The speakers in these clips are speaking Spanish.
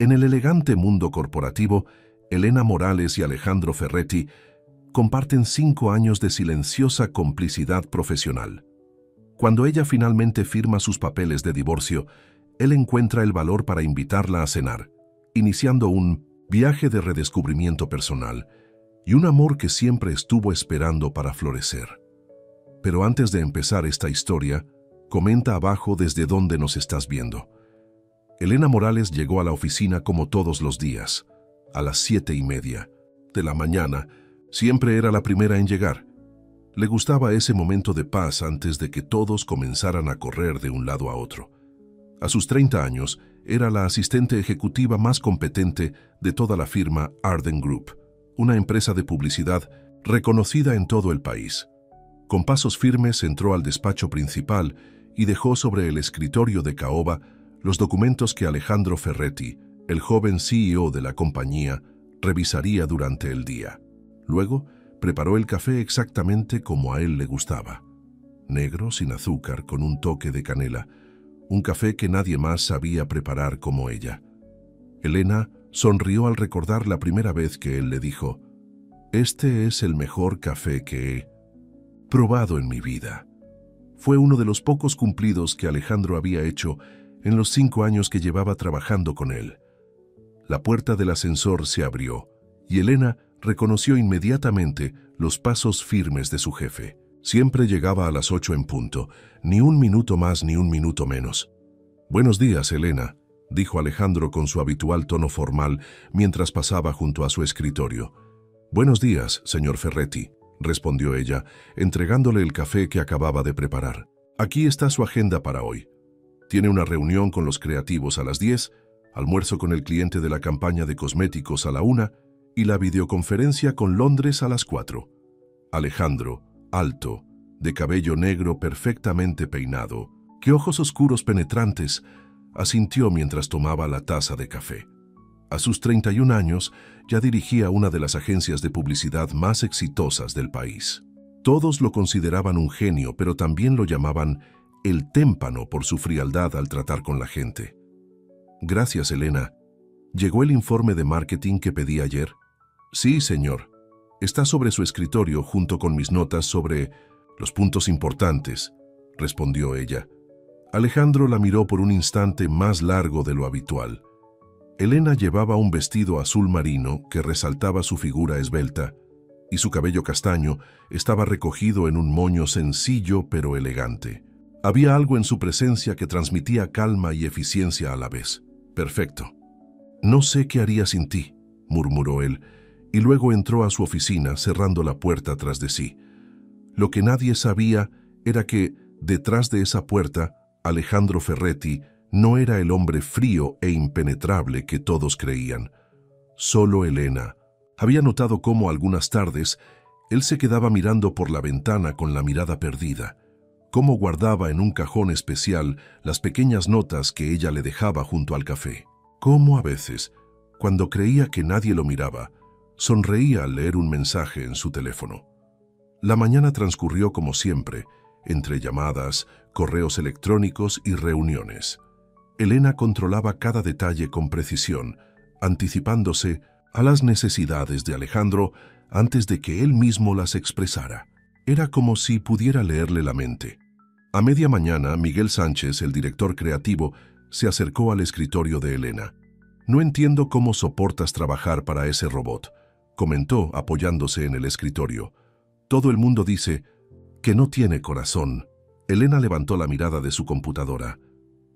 En el elegante mundo corporativo, Elena Morales y Alejandro Ferretti comparten 5 años de silenciosa complicidad profesional. Cuando ella finalmente firma sus papeles de divorcio, él encuentra el valor para invitarla a cenar, iniciando un viaje de redescubrimiento personal y un amor que siempre estuvo esperando para florecer. Pero antes de empezar esta historia, comenta abajo desde dónde nos estás viendo. Elena Morales llegó a la oficina como todos los días, a las 7:30 de la mañana. Siempre era la primera en llegar. Le gustaba ese momento de paz antes de que todos comenzaran a correr de un lado a otro. A sus 30 años, era la asistente ejecutiva más competente de toda la firma Arden Group, una empresa de publicidad reconocida en todo el país. Con pasos firmes entró al despacho principal y dejó sobre el escritorio de caoba los documentos que Alejandro Ferretti, el joven CEO de la compañía, revisaría durante el día. Luego, preparó el café exactamente como a él le gustaba. Negro, sin azúcar, con un toque de canela. Un café que nadie más sabía preparar como ella. Elena sonrió al recordar la primera vez que él le dijo: «Este es el mejor café que he probado en mi vida». Fue uno de los pocos cumplidos que Alejandro había hecho en los 5 años que llevaba trabajando con él. La puerta del ascensor se abrió y Elena reconoció inmediatamente los pasos firmes de su jefe. Siempre llegaba a las 8 en punto, ni un minuto más ni un minuto menos. «Buenos días, Elena», dijo Alejandro con su habitual tono formal mientras pasaba junto a su escritorio. «Buenos días, señor Ferretti», respondió ella, entregándole el café que acababa de preparar. «Aquí está su agenda para hoy. Tiene una reunión con los creativos a las 10, almuerzo con el cliente de la campaña de cosméticos a la 1 y la videoconferencia con Londres a las 4. Alejandro, alto, de cabello negro perfectamente peinado, que ojos oscuros penetrantes, asintió mientras tomaba la taza de café. A sus 31 años ya dirigía una de las agencias de publicidad más exitosas del país. Todos lo consideraban un genio, pero también lo llamaban el témpano por su frialdad al tratar con la gente. «Gracias, Elena. ¿Llegó el informe de marketing que pedí ayer?» «Sí, señor. Está sobre su escritorio junto con mis notas sobre los puntos importantes», respondió ella. Alejandro la miró por un instante más largo de lo habitual. Elena llevaba un vestido azul marino que resaltaba su figura esbelta, y su cabello castaño estaba recogido en un moño sencillo pero elegante. Había algo en su presencia que transmitía calma y eficiencia a la vez. «Perfecto. No sé qué haría sin ti», murmuró él, y luego entró a su oficina cerrando la puerta tras de sí. Lo que nadie sabía era que, detrás de esa puerta, Alejandro Ferretti no era el hombre frío e impenetrable que todos creían. Solo Elena había notado cómo algunas tardes él se quedaba mirando por la ventana con la mirada perdida, cómo guardaba en un cajón especial las pequeñas notas que ella le dejaba junto al café, cómo a veces, cuando creía que nadie lo miraba, sonreía al leer un mensaje en su teléfono. La mañana transcurrió como siempre, entre llamadas, correos electrónicos y reuniones. Elena controlaba cada detalle con precisión, anticipándose a las necesidades de Alejandro antes de que él mismo las expresara. Era como si pudiera leerle la mente. A media mañana, Miguel Sánchez, el director creativo, se acercó al escritorio de Elena. «No entiendo cómo soportas trabajar para ese robot», comentó apoyándose en el escritorio. «Todo el mundo dice que no tiene corazón». Elena levantó la mirada de su computadora.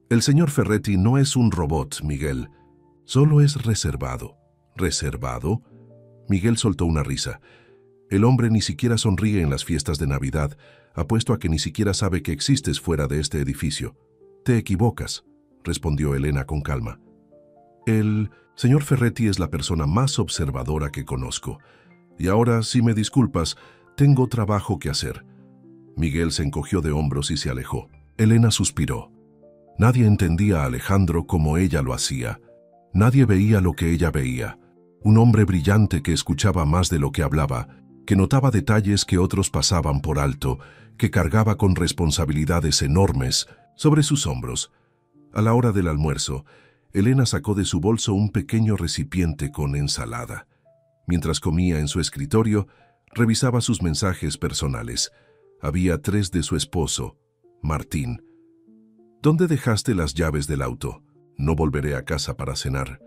«El señor Ferretti no es un robot, Miguel. Solo es reservado». «¿Reservado?» Miguel soltó una risa. «El hombre ni siquiera sonríe en las fiestas de Navidad. Apuesto a que ni siquiera sabe que existes fuera de este edificio». «Te equivocas», respondió Elena con calma. «El señor Ferretti es la persona más observadora que conozco. Y ahora, si me disculpas, tengo trabajo que hacer». Miguel se encogió de hombros y se alejó. Elena suspiró. Nadie entendía a Alejandro como ella lo hacía. Nadie veía lo que ella veía. Un hombre brillante que escuchaba más de lo que hablaba, que notaba detalles que otros pasaban por alto, que cargaba con responsabilidades enormes sobre sus hombros. A la hora del almuerzo, Elena sacó de su bolso un pequeño recipiente con ensalada. Mientras comía en su escritorio, revisaba sus mensajes personales. Había 3 de su esposo, Martín. ¿Dónde dejaste las llaves del auto? No volveré a casa para cenar.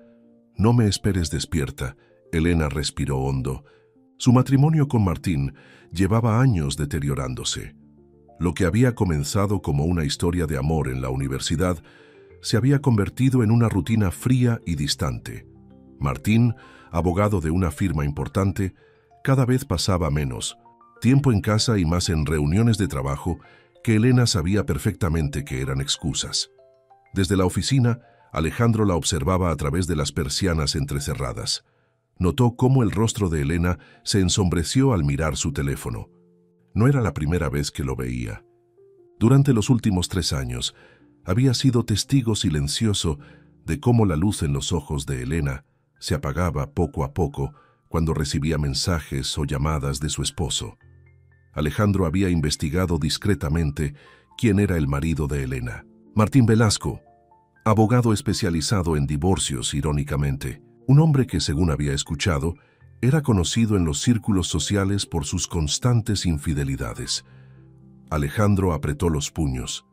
No me esperes despierta. Elena respiró hondo. Su matrimonio con Martín llevaba años deteriorándose. Lo que había comenzado como una historia de amor en la universidad se había convertido en una rutina fría y distante. Martín, abogado de una firma importante, cada vez pasaba menos tiempo en casa y más en reuniones de trabajo que Elena sabía perfectamente que eran excusas. Desde la oficina, Alejandro la observaba a través de las persianas entrecerradas. Notó cómo el rostro de Elena se ensombreció al mirar su teléfono. No era la primera vez que lo veía. Durante los últimos 3 años, había sido testigo silencioso de cómo la luz en los ojos de Elena se apagaba poco a poco cuando recibía mensajes o llamadas de su esposo. Alejandro había investigado discretamente quién era el marido de Elena. Martín Velasco, abogado especializado en divorcios, irónicamente. Un hombre que, según había escuchado, era conocido en los círculos sociales por sus constantes infidelidades. Alejandro apretó los puños.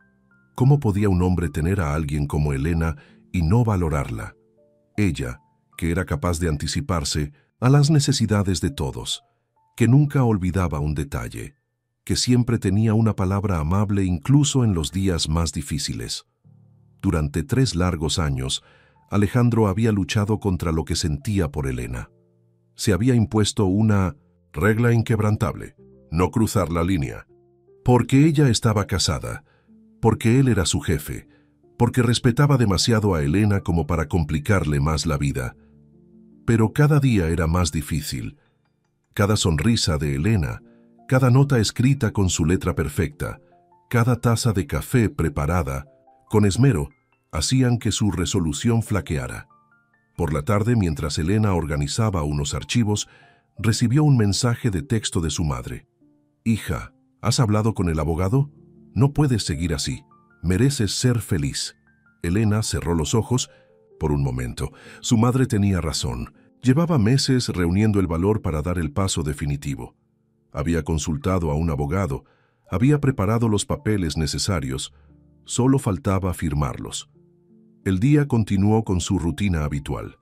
¿Cómo podía un hombre tener a alguien como Elena y no valorarla? Ella, que era capaz de anticiparse a las necesidades de todos, que nunca olvidaba un detalle, que siempre tenía una palabra amable incluso en los días más difíciles. Durante 3 largos años, Alejandro había luchado contra lo que sentía por Elena. Se había impuesto una regla inquebrantable: no cruzar la línea. Porque ella estaba casada, porque él era su jefe, porque respetaba demasiado a Elena como para complicarle más la vida. Pero cada día era más difícil. Cada sonrisa de Elena, cada nota escrita con su letra perfecta, cada taza de café preparada con esmero, hacían que su resolución flaqueara. Por la tarde, mientras Elena organizaba unos archivos, recibió un mensaje de texto de su madre. «Hija, ¿has hablado con el abogado? No puedes seguir así. Mereces ser feliz». Elena cerró los ojos. Por un momento, su madre tenía razón. Llevaba meses reuniendo el valor para dar el paso definitivo. Había consultado a un abogado, había preparado los papeles necesarios, solo faltaba firmarlos. El día continuó con su rutina habitual.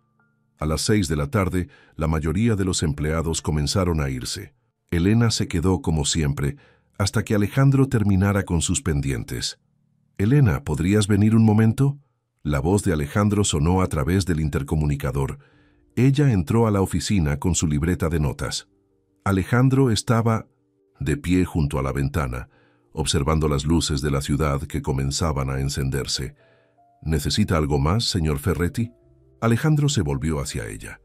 A las 6 de la tarde, la mayoría de los empleados comenzaron a irse. Elena se quedó como siempre, hasta que Alejandro terminara con sus pendientes. «Elena, ¿podrías venir un momento?». La voz de Alejandro sonó a través del intercomunicador. Ella entró a la oficina con su libreta de notas. Alejandro estaba de pie junto a la ventana, observando las luces de la ciudad que comenzaban a encenderse. «¿Necesita algo más, señor Ferretti?». Alejandro se volvió hacia ella.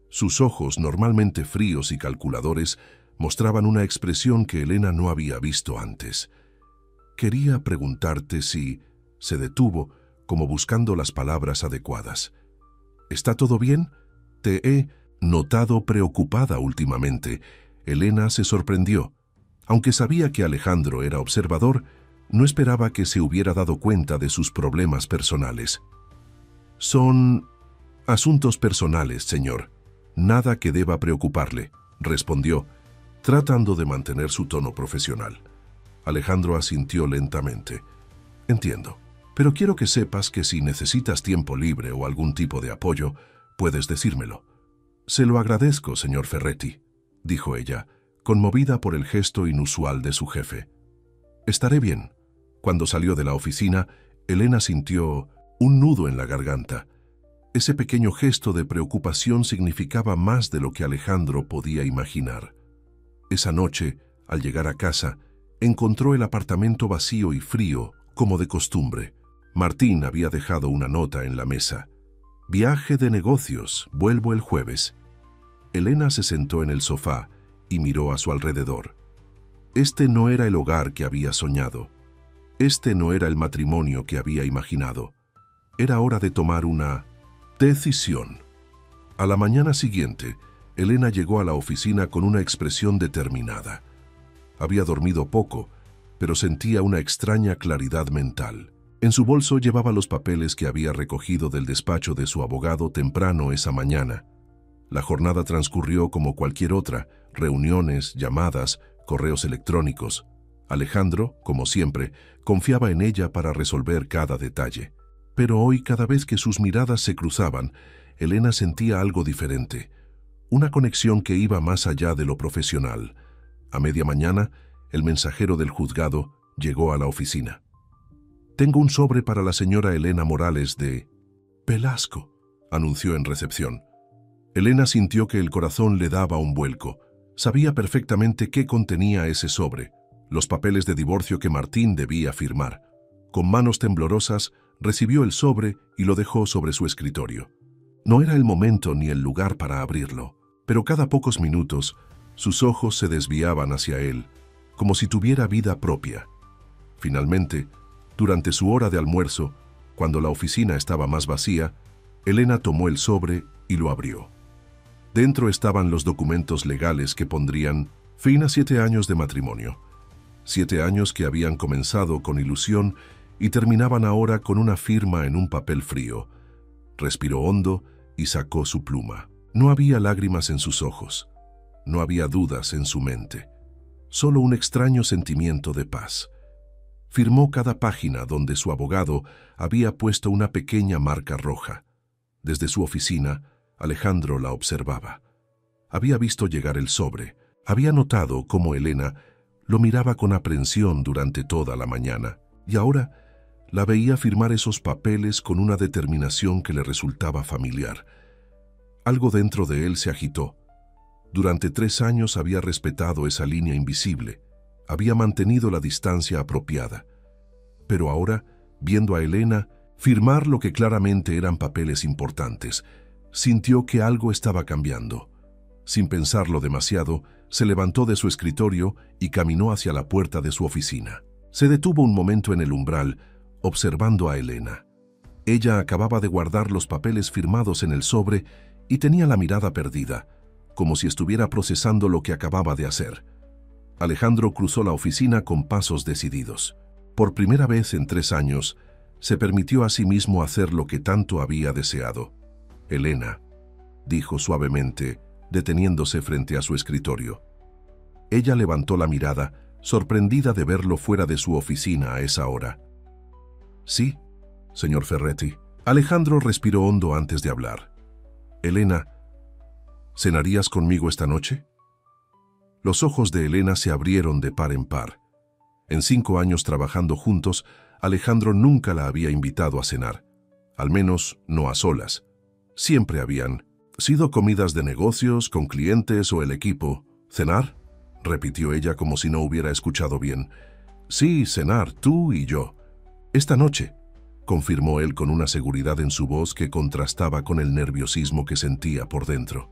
Sus ojos, normalmente fríos y calculadores, mostraban una expresión que Elena no había visto antes. «Quería preguntarte si…». Se detuvo, como buscando las palabras adecuadas. «¿Está todo bien? Te he notado preocupada últimamente». Elena se sorprendió. Aunque sabía que Alejandro era observador, no esperaba que se hubiera dado cuenta de sus problemas personales. «Son asuntos personales, señor. Nada que deba preocuparle», respondió, tratando de mantener su tono profesional. Alejandro asintió lentamente. «Entiendo, pero quiero que sepas que si necesitas tiempo libre o algún tipo de apoyo, puedes decírmelo». «Se lo agradezco, señor Ferretti», dijo ella, conmovida por el gesto inusual de su jefe. «Estaré bien». Cuando salió de la oficina, Elena sintió un nudo en la garganta. Ese pequeño gesto de preocupación significaba más de lo que Alejandro podía imaginar. Esa noche, al llegar a casa, encontró el apartamento vacío y frío, como de costumbre. Martín había dejado una nota en la mesa. «Viaje de negocios, vuelvo el jueves». Elena se sentó en el sofá y miró a su alrededor. Este no era el hogar que había soñado. Este no era el matrimonio que había imaginado. Era hora de tomar una decisión. A la mañana siguiente, Elena llegó a la oficina con una expresión determinada. Había dormido poco, pero sentía una extraña claridad mental. En su bolso llevaba los papeles que había recogido del despacho de su abogado temprano esa mañana. La jornada transcurrió como cualquier otra: reuniones, llamadas, correos electrónicos. Alejandro, como siempre, confiaba en ella para resolver cada detalle. Pero hoy, cada vez que sus miradas se cruzaban, Elena sentía algo diferente, una conexión que iba más allá de lo profesional. A media mañana, el mensajero del juzgado llegó a la oficina. «Tengo un sobre para la señora Elena Morales de Velasco», anunció en recepción. Elena sintió que el corazón le daba un vuelco. Sabía perfectamente qué contenía ese sobre: los papeles de divorcio que Martín debía firmar. Con manos temblorosas, recibió el sobre y lo dejó sobre su escritorio. No era el momento ni el lugar para abrirlo, pero cada pocos minutos sus ojos se desviaban hacia él, como si tuviera vida propia. Finalmente, durante su hora de almuerzo, cuando la oficina estaba más vacía, Elena tomó el sobre y lo abrió. Dentro estaban los documentos legales que pondrían fin a 7 años de matrimonio. 7 años que habían comenzado con ilusión y terminaban ahora con una firma en un papel frío. Respiró hondo y sacó su pluma. No había lágrimas en sus ojos. No había dudas en su mente. Solo un extraño sentimiento de paz. Firmó cada página donde su abogado había puesto una pequeña marca roja. Desde su oficina, Alejandro la observaba. Había visto llegar el sobre. Había notado cómo Elena lo miraba con aprensión durante toda la mañana. Y ahora la veía firmar esos papeles con una determinación que le resultaba familiar. Algo dentro de él se agitó. Durante 3 años había respetado esa línea invisible. Había mantenido la distancia apropiada. Pero ahora, viendo a Elena firmar lo que claramente eran papeles importantes, sintió que algo estaba cambiando. Sin pensarlo demasiado, se levantó de su escritorio y caminó hacia la puerta de su oficina. Se detuvo un momento en el umbral, observando a Elena. Ella acababa de guardar los papeles firmados en el sobre y tenía la mirada perdida, como si estuviera procesando lo que acababa de hacer. Alejandro cruzó la oficina con pasos decididos. Por primera vez en 3 años, se permitió a sí mismo hacer lo que tanto había deseado. «Elena», dijo suavemente, deteniéndose frente a su escritorio. Ella levantó la mirada, sorprendida de verlo fuera de su oficina a esa hora. «Sí, señor Ferretti». Alejandro respiró hondo antes de hablar. «Elena, ¿cenarías conmigo esta noche?». Los ojos de Elena se abrieron de par en par. En 5 años trabajando juntos, Alejandro nunca la había invitado a cenar. Al menos no a solas. Siempre habían sido comidas de negocios, con clientes o el equipo. «¿Cenar?», repitió ella como si no hubiera escuchado bien. «Sí, cenar, tú y yo». «Esta noche», confirmó él con una seguridad en su voz que contrastaba con el nerviosismo que sentía por dentro.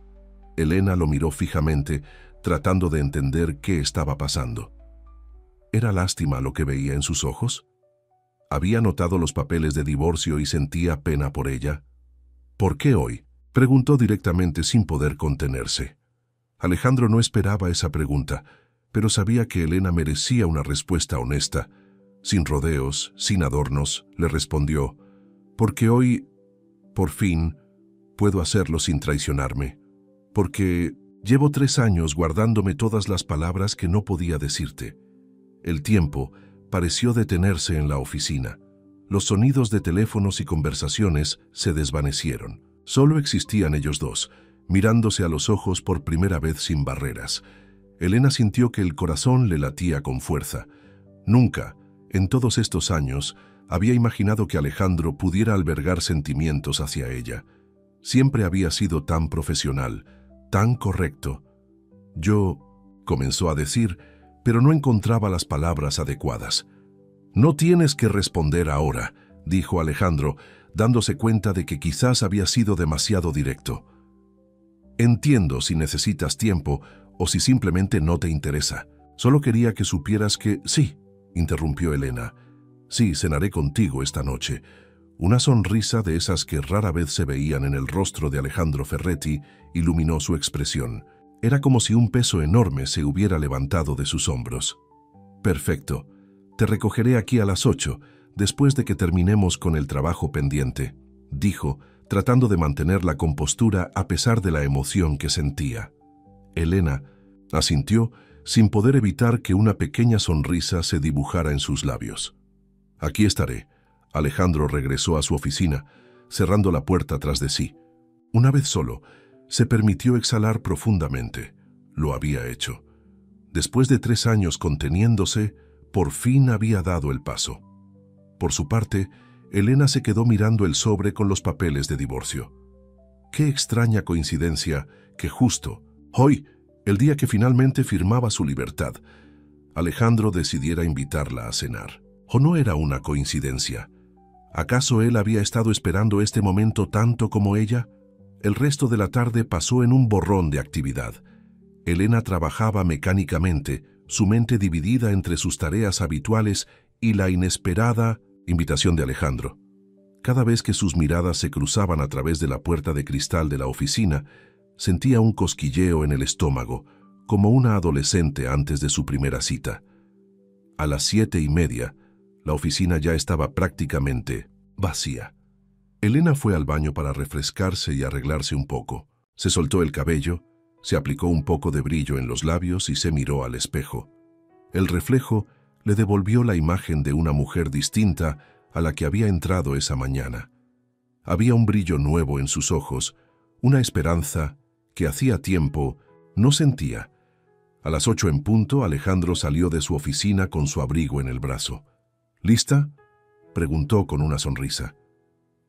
Elena lo miró fijamente, tratando de entender qué estaba pasando. ¿Era lástima lo que veía en sus ojos? ¿Había notado los papeles de divorcio y sentía pena por ella? «¿Por qué hoy?», preguntó directamente sin poder contenerse. Alejandro no esperaba esa pregunta, pero sabía que Elena merecía una respuesta honesta. Sin rodeos, sin adornos, le respondió: «Porque hoy, por fin, puedo hacerlo sin traicionarme. Porque llevo 3 años guardándome todas las palabras que no podía decirte». El tiempo pareció detenerse en la oficina. Los sonidos de teléfonos y conversaciones se desvanecieron. Solo existían ellos dos, mirándose a los ojos por primera vez sin barreras. Elena sintió que el corazón le latía con fuerza. Nunca, en todos estos años, había imaginado que Alejandro pudiera albergar sentimientos hacia ella. Siempre había sido tan profesional, tan correcto. «Yo», comenzó a decir, pero no encontraba las palabras adecuadas. «No tienes que responder ahora», dijo Alejandro, dándose cuenta de que quizás había sido demasiado directo. «Entiendo si necesitas tiempo o si simplemente no te interesa. Solo quería que supieras que...». «Sí», interrumpió Elena. «Sí, cenaré contigo esta noche». Una sonrisa de esas que rara vez se veían en el rostro de Alejandro Ferretti iluminó su expresión. Era como si un peso enorme se hubiera levantado de sus hombros. «Perfecto. Te recogeré aquí a las 8, después de que terminemos con el trabajo pendiente, dijo, tratando de mantener la compostura a pesar de la emoción que sentía. Elena asintió sin poder evitar que una pequeña sonrisa se dibujara en sus labios. Aquí estaré. Alejandro regresó a su oficina, cerrando la puerta tras de sí. Una vez solo, se permitió exhalar profundamente. Lo había hecho. Después de 3 años conteniéndose, por fin había dado el paso. Por su parte, Elena se quedó mirando el sobre con los papeles de divorcio. Qué extraña coincidencia que justo hoy, el día que finalmente firmaba su libertad, Alejandro decidiera invitarla a cenar. ¿O no era una coincidencia? ¿Acaso él había estado esperando este momento tanto como ella? El resto de la tarde pasó en un borrón de actividad. Elena trabajaba mecánicamente, su mente dividida entre sus tareas habituales y la inesperada invitación de Alejandro. Cada vez que sus miradas se cruzaban a través de la puerta de cristal de la oficina, sentía un cosquilleo en el estómago, como una adolescente antes de su primera cita. A las 7:30, la oficina ya estaba prácticamente vacía. Elena fue al baño para refrescarse y arreglarse un poco. Se soltó el cabello, se aplicó un poco de brillo en los labios y se miró al espejo. El reflejo le devolvió la imagen de una mujer distinta a la que había entrado esa mañana. Había un brillo nuevo en sus ojos, una esperanza que hacía tiempo no sentía. A las 8 en punto, Alejandro salió de su oficina con su abrigo en el brazo. ¿Lista?, preguntó con una sonrisa.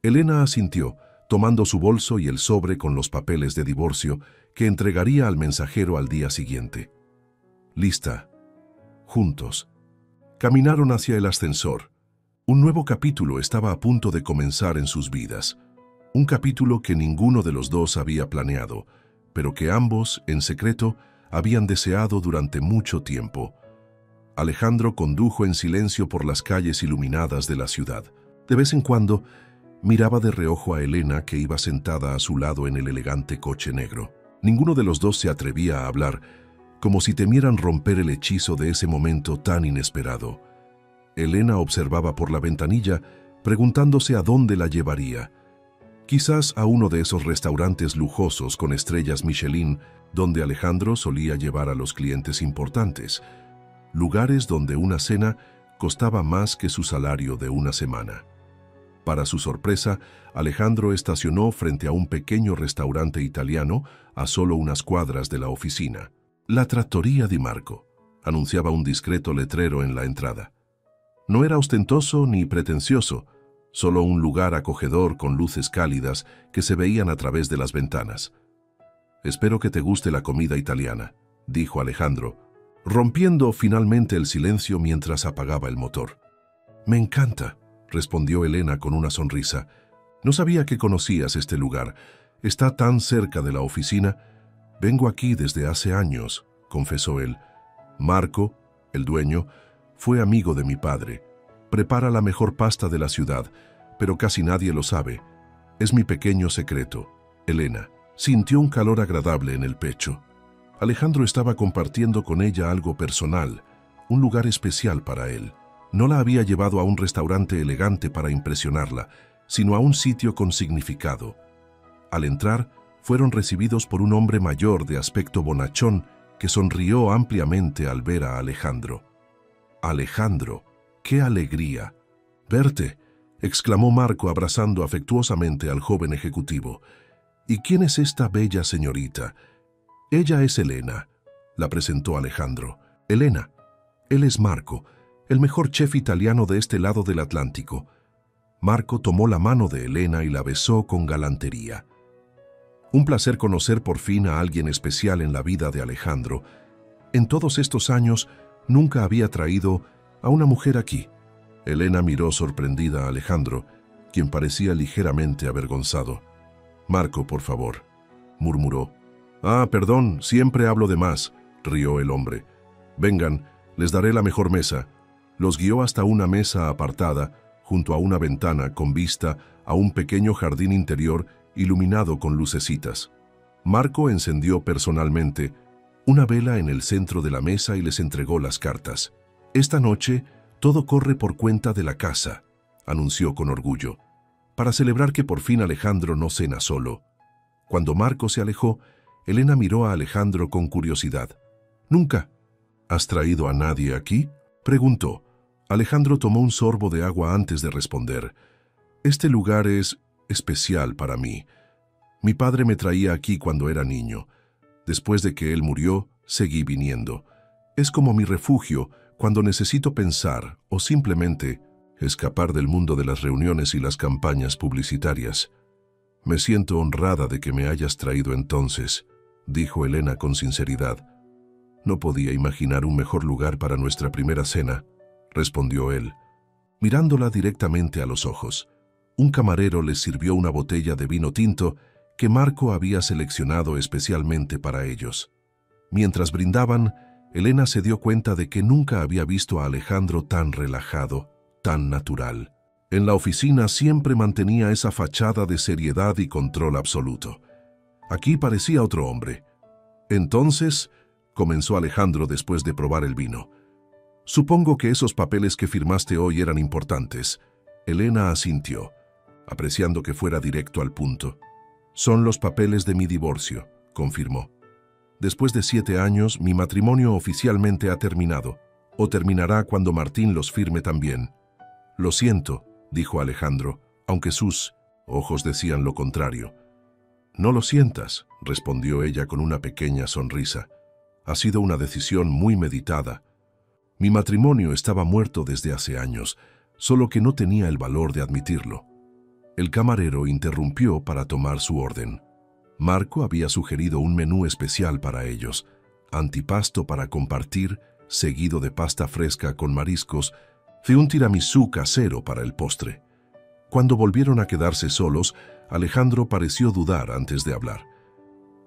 Elena asintió, tomando su bolso y el sobre con los papeles de divorcio que entregaría al mensajero al día siguiente. Lista. Juntos. Caminaron hacia el ascensor. Un nuevo capítulo estaba a punto de comenzar en sus vidas. Un capítulo que ninguno de los dos había planeado, pero que ambos, en secreto, habían deseado durante mucho tiempo. Alejandro condujo en silencio por las calles iluminadas de la ciudad. De vez en cuando, miraba de reojo a Elena, que iba sentada a su lado en el elegante coche negro. Ninguno de los dos se atrevía a hablar, como si temieran romper el hechizo de ese momento tan inesperado. Elena observaba por la ventanilla, preguntándose a dónde la llevaría. Quizás a uno de esos restaurantes lujosos con estrellas Michelin, donde Alejandro solía llevar a los clientes importantes. Lugares donde una cena costaba más que su salario de una semana. Para su sorpresa, Alejandro estacionó frente a un pequeño restaurante italiano a solo unas cuadras de la oficina. La Trattoria di Marco, anunciaba un discreto letrero en la entrada. No era ostentoso ni pretencioso, solo un lugar acogedor con luces cálidas que se veían a través de las ventanas. «Espero que te guste la comida italiana», dijo Alejandro, rompiendo finalmente el silencio mientras apagaba el motor. «Me encanta», respondió Elena con una sonrisa. «No sabía que conocías este lugar. Está tan cerca de la oficina». «Vengo aquí desde hace años», confesó él. «Marco, el dueño, fue amigo de mi padre. Prepara la mejor pasta de la ciudad, pero casi nadie lo sabe. Es mi pequeño secreto». Elena sintió un calor agradable en el pecho. Alejandro estaba compartiendo con ella algo personal, un lugar especial para él. No la había llevado a un restaurante elegante para impresionarla, sino a un sitio con significado. Al entrar, fueron recibidos por un hombre mayor de aspecto bonachón que sonrió ampliamente al ver a Alejandro. «Alejandro, qué alegría verte», exclamó Marco abrazando afectuosamente al joven ejecutivo. «¿Y quién es esta bella señorita?» «Ella es Elena», la presentó Alejandro. «Elena, él es Marco, el mejor chef italiano de este lado del Atlántico». Marco tomó la mano de Elena y la besó con galantería. Un placer conocer por fin a alguien especial en la vida de Alejandro. En todos estos años nunca había traído a una mujer aquí. Elena miró sorprendida a Alejandro, quien parecía ligeramente avergonzado. «Marco, por favor», murmuró. «Ah, perdón, siempre hablo de más», rió el hombre. «Vengan, les daré la mejor mesa». Los guió hasta una mesa apartada, junto a una ventana con vista a un pequeño jardín interior iluminado con lucecitas. Marco encendió personalmente una vela en el centro de la mesa y les entregó las cartas. «Esta noche todo corre por cuenta de la casa», anunció con orgullo, para celebrar que por fin Alejandro no cena solo. Cuando Marco se alejó, Elena miró a Alejandro con curiosidad. «¿Nunca has traído a nadie aquí?», preguntó. Alejandro tomó un sorbo de agua antes de responder. «Este lugar es especial para mí. Mi padre me traía aquí cuando era niño. Después de que él murió, seguí viniendo. Es como mi refugio cuando necesito pensar o simplemente escapar del mundo de las reuniones y las campañas publicitarias. Me siento honrada de que me hayas traído entonces», dijo Elena con sinceridad. «No podía imaginar un mejor lugar para nuestra primera cena», respondió él, mirándola directamente a los ojos. Un camarero les sirvió una botella de vino tinto que Marco había seleccionado especialmente para ellos. Mientras brindaban, Elena se dio cuenta de que nunca había visto a Alejandro tan relajado, tan natural. En la oficina siempre mantenía esa fachada de seriedad y control absoluto. Aquí parecía otro hombre. «Entonces», comenzó Alejandro después de probar el vino, «supongo que esos papeles que firmaste hoy eran importantes». Elena asintió, apreciando que fuera directo al punto. «Son los papeles de mi divorcio», confirmó. «Después de 7 años, mi matrimonio oficialmente ha terminado, o terminará cuando Martín los firme también». «Lo siento», dijo Alejandro, aunque sus ojos decían lo contrario. «No lo sientas», respondió ella con una pequeña sonrisa. «Ha sido una decisión muy meditada. Mi matrimonio estaba muerto desde hace años, solo que no tenía el valor de admitirlo». El camarero interrumpió para tomar su orden. Marco había sugerido un menú especial para ellos, antipasto para compartir, seguido de pasta fresca con mariscos, y un tiramisú casero para el postre. Cuando volvieron a quedarse solos, Alejandro pareció dudar antes de hablar.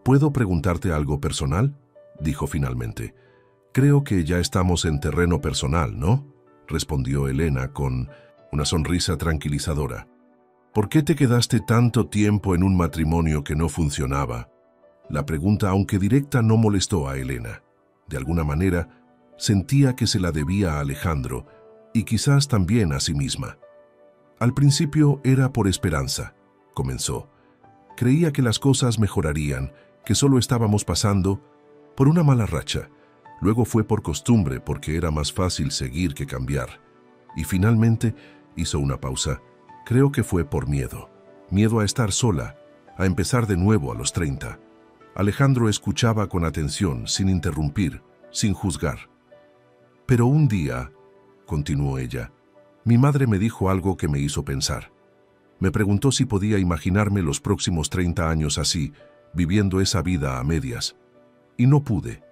«¿Puedo preguntarte algo personal?», dijo finalmente. «Creo que ya estamos en terreno personal, ¿no?», respondió Elena con una sonrisa tranquilizadora. «¿Por qué te quedaste tanto tiempo en un matrimonio que no funcionaba?». La pregunta, aunque directa, no molestó a Elena. De alguna manera, sentía que se la debía a Alejandro y quizás también a sí misma. «Al principio era por esperanza», comenzó. «Creía que las cosas mejorarían, que solo estábamos pasando por una mala racha. Luego fue por costumbre, porque era más fácil seguir que cambiar. Y finalmente», hizo una pausa, «creo que fue por miedo. Miedo a estar sola, a empezar de nuevo a los 30. Alejandro escuchaba con atención, sin interrumpir, sin juzgar. «Pero un día», continuó ella, «mi madre me dijo algo que me hizo pensar. Me preguntó si podía imaginarme los próximos 30 años así, viviendo esa vida a medias. Y no pude.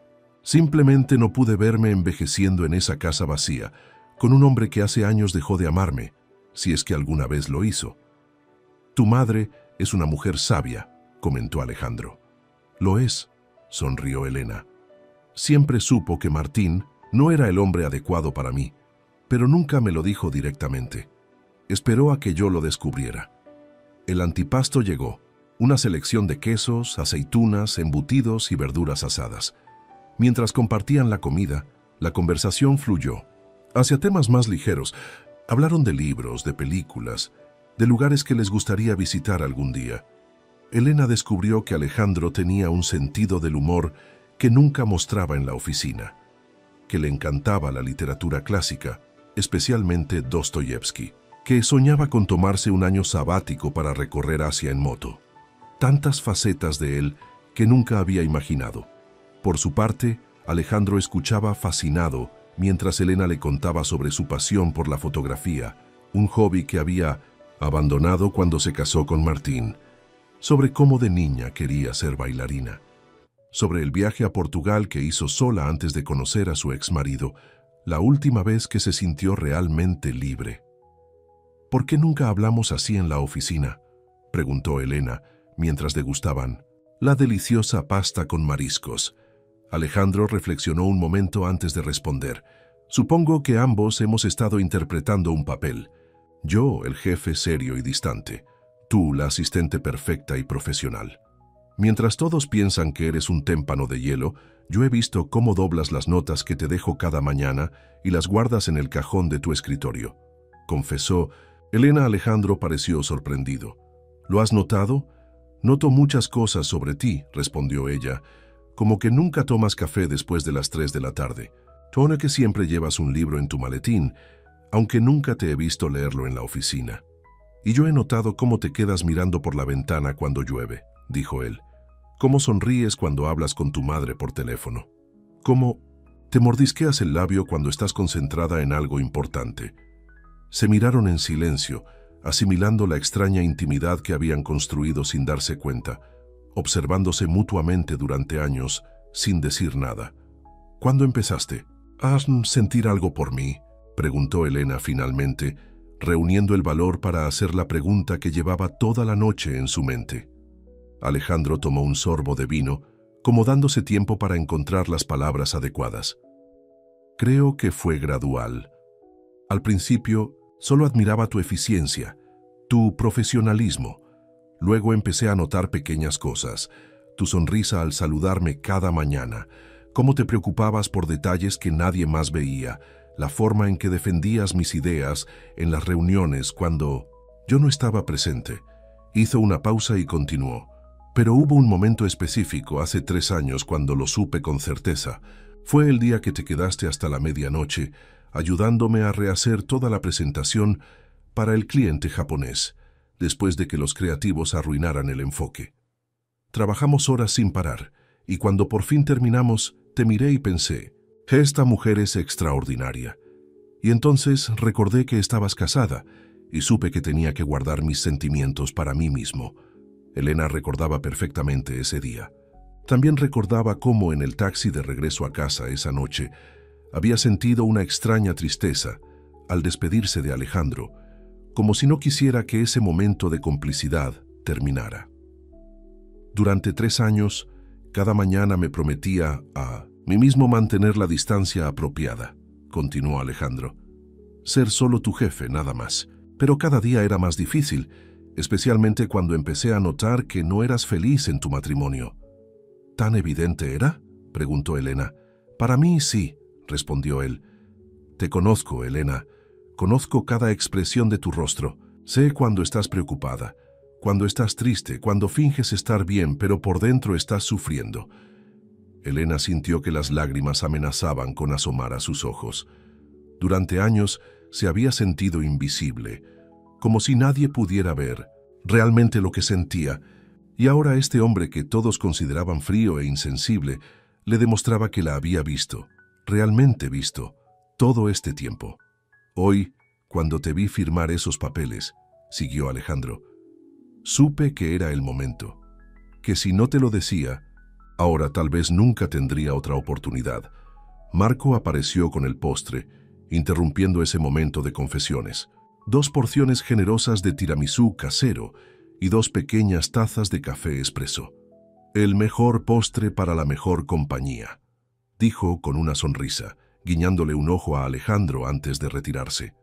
Simplemente no pude verme envejeciendo en esa casa vacía, con un hombre que hace años dejó de amarme, si es que alguna vez lo hizo». «Tu madre es una mujer sabia», comentó Alejandro. «Lo es», sonrió Elena. «Siempre supo que Martín no era el hombre adecuado para mí, pero nunca me lo dijo directamente. Esperó a que yo lo descubriera». El antipasto llegó, una selección de quesos, aceitunas, embutidos y verduras asadas. Mientras compartían la comida, la conversación fluyó hacia temas más ligeros. Hablaron de libros, de películas, de lugares que les gustaría visitar algún día. Elena descubrió que Alejandro tenía un sentido del humor que nunca mostraba en la oficina, que le encantaba la literatura clásica, especialmente Dostoyevsky, que soñaba con tomarse un año sabático para recorrer Asia en moto. Tantas facetas de él que nunca había imaginado. Por su parte, Alejandro escuchaba fascinado mientras Elena le contaba sobre su pasión por la fotografía, un hobby que había abandonado cuando se casó con Martín, sobre cómo de niña quería ser bailarina, sobre el viaje a Portugal que hizo sola antes de conocer a su exmarido, la última vez que se sintió realmente libre. «¿Por qué nunca hablamos así en la oficina?», preguntó Elena, mientras degustaban la deliciosa pasta con mariscos. Alejandro reflexionó un momento antes de responder. «Supongo que ambos hemos estado interpretando un papel. Yo, el jefe serio y distante. Tú, la asistente perfecta y profesional. Mientras todos piensan que eres un témpano de hielo, yo he visto cómo doblas las notas que te dejo cada mañana y las guardas en el cajón de tu escritorio», confesó, Elena Alejandro pareció sorprendido. ¿Lo has notado? Noto muchas cosas sobre ti, respondió ella, como que nunca tomas café después de las 3 de la tarde. Tona que siempre llevas un libro en tu maletín, aunque nunca te he visto leerlo en la oficina. Y yo he notado cómo te quedas mirando por la ventana cuando llueve, dijo él. Cómo sonríes cuando hablas con tu madre por teléfono. Cómo te mordisqueas el labio cuando estás concentrada en algo importante. Se miraron en silencio, asimilando la extraña intimidad que habían construido sin darse cuenta, observándose mutuamente durante años, sin decir nada. ¿Cuándo empezaste? ¿Has sentir algo por mí?, preguntó Elena finalmente, reuniendo el valor para hacer la pregunta que llevaba toda la noche en su mente. Alejandro tomó un sorbo de vino, como dándose tiempo para encontrar las palabras adecuadas. Creo que fue gradual. Al principio, solo admiraba tu eficiencia, tu profesionalismo. Luego empecé a notar pequeñas cosas, tu sonrisa al saludarme cada mañana, cómo te preocupabas por detalles que nadie más veía, la forma en que defendías mis ideas en las reuniones cuando yo no estaba presente. Hizo una pausa y continuó. Pero hubo un momento específico hace 3 años cuando lo supe con certeza. Fue el día que te quedaste hasta la medianoche, ayudándome a rehacer toda la presentación para el cliente japonés, después de que los creativos arruinaran el enfoque. Trabajamos horas sin parar, y cuando por fin terminamos, te miré y pensé, esta mujer es extraordinaria. Y entonces recordé que estabas casada, y supe que tenía que guardar mis sentimientos para mí mismo. Elena recordaba perfectamente ese día. También recordaba cómo en el taxi de regreso a casa esa noche había sentido una extraña tristeza al despedirse de Alejandro, como si no quisiera que ese momento de complicidad terminara. Durante 3 años, cada mañana me prometía a mí mismo mantener la distancia apropiada, continuó Alejandro. Ser solo tu jefe, nada más. Pero cada día era más difícil, especialmente cuando empecé a notar que no eras feliz en tu matrimonio. ¿Tan evidente era?, preguntó Elena. Para mí sí, respondió él. Te conozco, Elena. Conozco cada expresión de tu rostro. Sé cuando estás preocupada, cuando estás triste, cuando finges estar bien, pero por dentro estás sufriendo. Elena sintió que las lágrimas amenazaban con asomar a sus ojos. Durante años se había sentido invisible, como si nadie pudiera ver realmente lo que sentía, y ahora este hombre que todos consideraban frío e insensible le demostraba que la había visto, realmente visto, todo este tiempo. Hoy, cuando te vi firmar esos papeles, siguió Alejandro, supe que era el momento, que si no te lo decía, ahora tal vez nunca tendría otra oportunidad. Marco apareció con el postre, interrumpiendo ese momento de confesiones. 2 porciones generosas de tiramisú casero y 2 pequeñas tazas de café expreso. El mejor postre para la mejor compañía, dijo con una sonrisa, guiñándole un ojo a Alejandro antes de retirarse.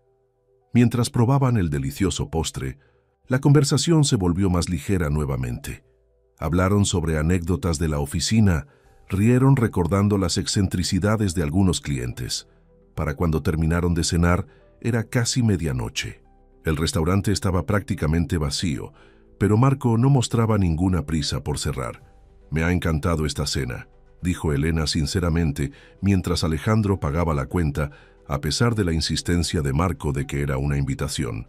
Mientras probaban el delicioso postre, la conversación se volvió más ligera nuevamente. Hablaron sobre anécdotas de la oficina, rieron recordando las excentricidades de algunos clientes. Para cuando terminaron de cenar, era casi medianoche. El restaurante estaba prácticamente vacío, pero Marco no mostraba ninguna prisa por cerrar. Me ha encantado esta cena, dijo Elena sinceramente, mientras Alejandro pagaba la cuenta, a pesar de la insistencia de Marco de que era una invitación.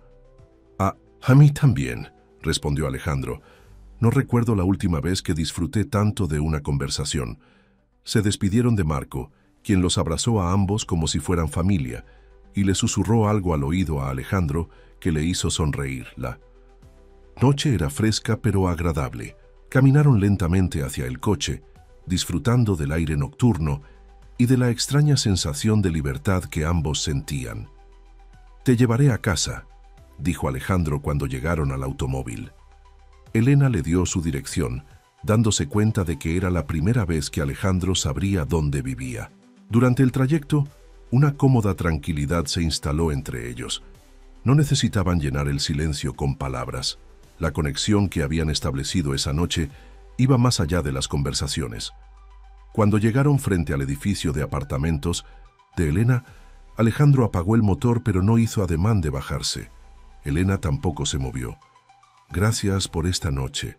A mí también, respondió Alejandro. No recuerdo la última vez que disfruté tanto de una conversación. Se despidieron de Marco, quien los abrazó a ambos como si fueran familia, y le susurró algo al oído a Alejandro que le hizo sonreír. La noche era fresca pero agradable. Caminaron lentamente hacia el coche, disfrutando del aire nocturno y de la extraña sensación de libertad que ambos sentían. «Te llevaré a casa», dijo Alejandro cuando llegaron al automóvil. Elena le dio su dirección, dándose cuenta de que era la primera vez que Alejandro sabría dónde vivía. Durante el trayecto, una cómoda tranquilidad se instaló entre ellos. No necesitaban llenar el silencio con palabras. La conexión que habían establecido esa noche iba más allá de las conversaciones. Cuando llegaron frente al edificio de apartamentos de Elena, Alejandro apagó el motor pero no hizo ademán de bajarse. Elena tampoco se movió. «Gracias por esta noche»,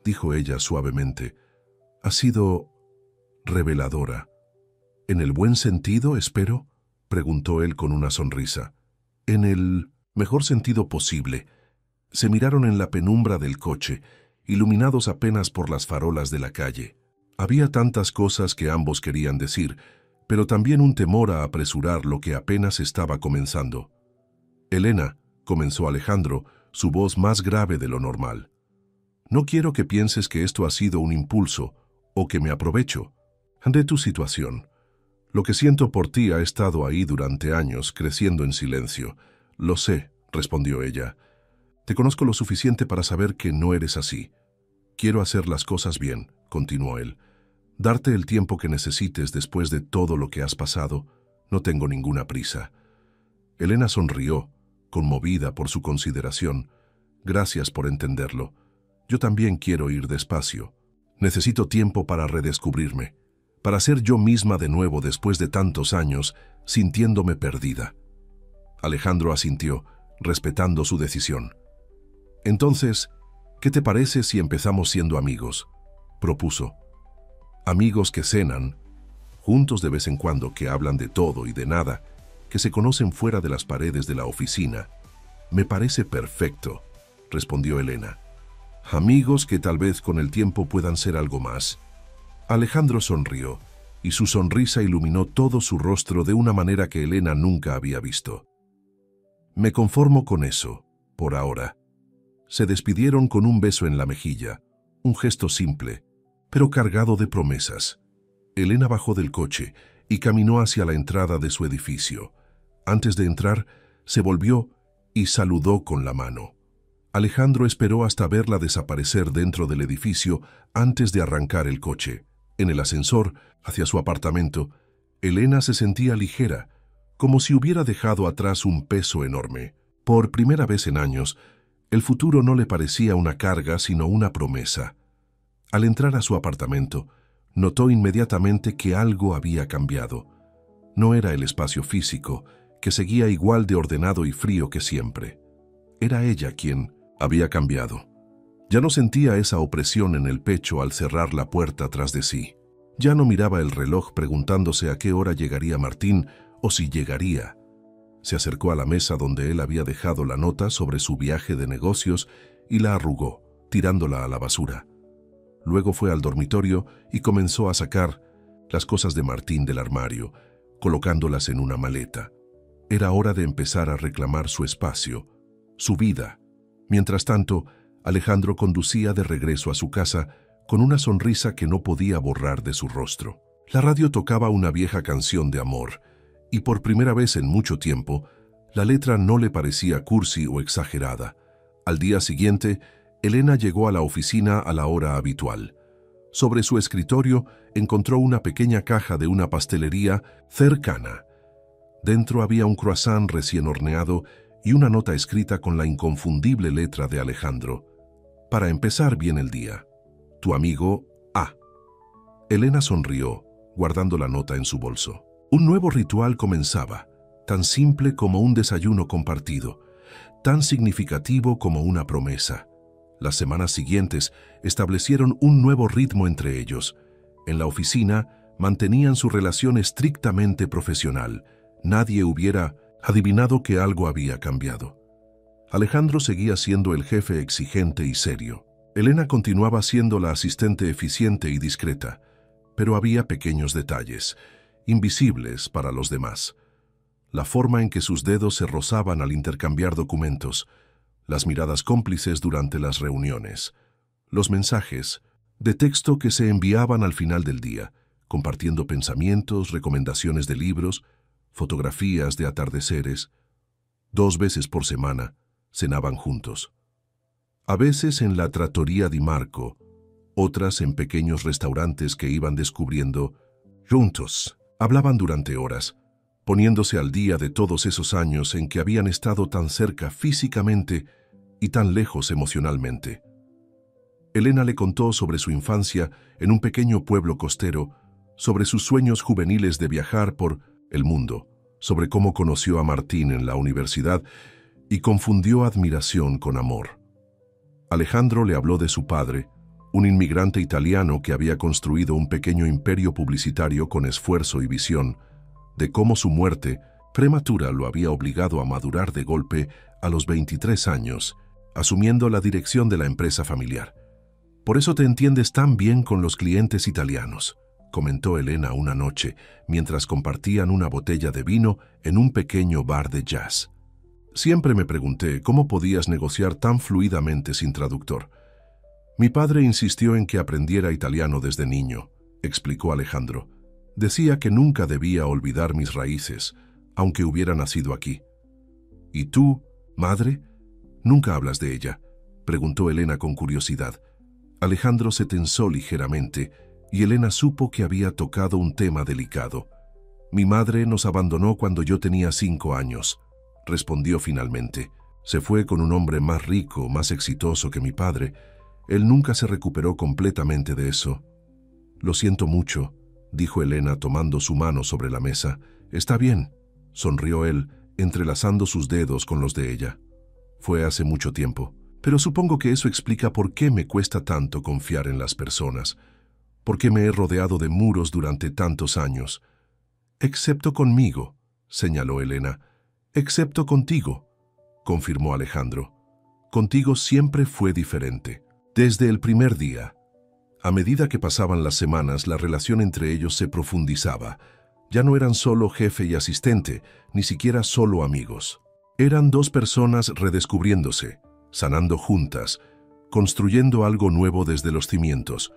dijo ella suavemente. «Ha sido reveladora». «¿En el buen sentido, espero?», preguntó él con una sonrisa. «En el mejor sentido posible». Se miraron en la penumbra del coche, iluminados apenas por las farolas de la calle. Había tantas cosas que ambos querían decir, pero también un temor a apresurar lo que apenas estaba comenzando. «Elena», comenzó Alejandro, su voz más grave de lo normal. «No quiero que pienses que esto ha sido un impulso o que me aprovecho de tu situación. Lo que siento por ti ha estado ahí durante años, creciendo en silencio. Lo sé», respondió ella. «Te conozco lo suficiente para saber que no eres así. Quiero hacer las cosas bien», continuó él. «Darte el tiempo que necesites después de todo lo que has pasado. No tengo ninguna prisa». Elena sonrió, conmovida por su consideración. «Gracias por entenderlo. Yo también quiero ir despacio. Necesito tiempo para redescubrirme, para ser yo misma de nuevo después de tantos años, sintiéndome perdida». Alejandro asintió, respetando su decisión. «Entonces, ¿qué te parece si empezamos siendo amigos?», propuso. «Amigos que cenan, juntos de vez en cuando, que hablan de todo y de nada, que se conocen fuera de las paredes de la oficina». «Me parece perfecto», respondió Elena. «Amigos que tal vez con el tiempo puedan ser algo más». Alejandro sonrió, y su sonrisa iluminó todo su rostro de una manera que Elena nunca había visto. «Me conformo con eso, por ahora». Se despidieron con un beso en la mejilla, un gesto simple, pero cargado de promesas. Elena bajó del coche y caminó hacia la entrada de su edificio. Antes de entrar, se volvió y saludó con la mano. Alejandro esperó hasta verla desaparecer dentro del edificio antes de arrancar el coche. En el ascensor, hacia su apartamento, Elena se sentía ligera, como si hubiera dejado atrás un peso enorme. Por primera vez en años, el futuro no le parecía una carga, sino una promesa. Al entrar a su apartamento, notó inmediatamente que algo había cambiado. No era el espacio físico, que seguía igual de ordenado y frío que siempre. Era ella quien había cambiado. Ya no sentía esa opresión en el pecho al cerrar la puerta tras de sí. Ya no miraba el reloj preguntándose a qué hora llegaría Martín o si llegaría. Se acercó a la mesa donde él había dejado la nota sobre su viaje de negocios y la arrugó, tirándola a la basura. Luego fue al dormitorio y comenzó a sacar las cosas de Martín del armario, colocándolas en una maleta. Era hora de empezar a reclamar su espacio, su vida. Mientras tanto, Alejandro conducía de regreso a su casa con una sonrisa que no podía borrar de su rostro. La radio tocaba una vieja canción de amor, y por primera vez en mucho tiempo, la letra no le parecía cursi o exagerada. Al día siguiente, Elena llegó a la oficina a la hora habitual. Sobre su escritorio encontró una pequeña caja de una pastelería cercana. Dentro había un croissant recién horneado y una nota escrita con la inconfundible letra de Alejandro. «Para empezar bien el día. Tu amigo A». Elena sonrió, guardando la nota en su bolso. Un nuevo ritual comenzaba, tan simple como un desayuno compartido, tan significativo como una promesa. Las semanas siguientes establecieron un nuevo ritmo entre ellos. En la oficina mantenían su relación estrictamente profesional. Nadie hubiera adivinado que algo había cambiado. Alejandro seguía siendo el jefe exigente y serio. Elena continuaba siendo la asistente eficiente y discreta, pero había pequeños detalles, invisibles para los demás. La forma en que sus dedos se rozaban al intercambiar documentos, las miradas cómplices durante las reuniones, los mensajes de texto que se enviaban al final del día, compartiendo pensamientos, recomendaciones de libros, fotografías de atardeceres. 2 veces por semana cenaban juntos. A veces en la Trattoria di Marco, otras en pequeños restaurantes que iban descubriendo juntos. Hablaban durante horas, poniéndose al día de todos esos años en que habían estado tan cerca físicamente y tan lejos emocionalmente. Elena le contó sobre su infancia en un pequeño pueblo costero, sobre sus sueños juveniles de viajar por el mundo, sobre cómo conoció a Martín en la universidad y confundió admiración con amor. Alejandro le habló de su padre, un inmigrante italiano que había construido un pequeño imperio publicitario con esfuerzo y visión, de cómo su muerte prematura lo había obligado a madurar de golpe a los 23 años, asumiendo la dirección de la empresa familiar. «Por eso te entiendes tan bien con los clientes italianos», comentó Elena una noche, mientras compartían una botella de vino en un pequeño bar de jazz. «Siempre me pregunté cómo podías negociar tan fluidamente sin traductor. Mi padre insistió en que aprendiera italiano desde niño», explicó Alejandro. «Decía que nunca debía olvidar mis raíces, aunque hubiera nacido aquí». «¿Y tú, madre? ¿Nunca hablas de ella?», preguntó Elena con curiosidad. Alejandro se tensó ligeramente y Elena supo que había tocado un tema delicado. «Mi madre nos abandonó cuando yo tenía 5 años», respondió finalmente. «Se fue con un hombre más rico, más exitoso que mi padre. Él nunca se recuperó completamente de eso». «Lo siento mucho», dijo Elena tomando su mano sobre la mesa. «Está bien», sonrió él, entrelazando sus dedos con los de ella. «Fue hace mucho tiempo. Pero supongo que eso explica por qué me cuesta tanto confiar en las personas, por qué me he rodeado de muros durante tantos años». «Excepto conmigo», señaló Elena. «Excepto contigo», confirmó Alejandro. «Contigo siempre fue diferente, desde el primer día». A medida que pasaban las semanas, la relación entre ellos se profundizaba. Ya no eran solo jefe y asistente, ni siquiera solo amigos. Eran dos personas redescubriéndose, sanando juntas, construyendo algo nuevo desde los cimientos.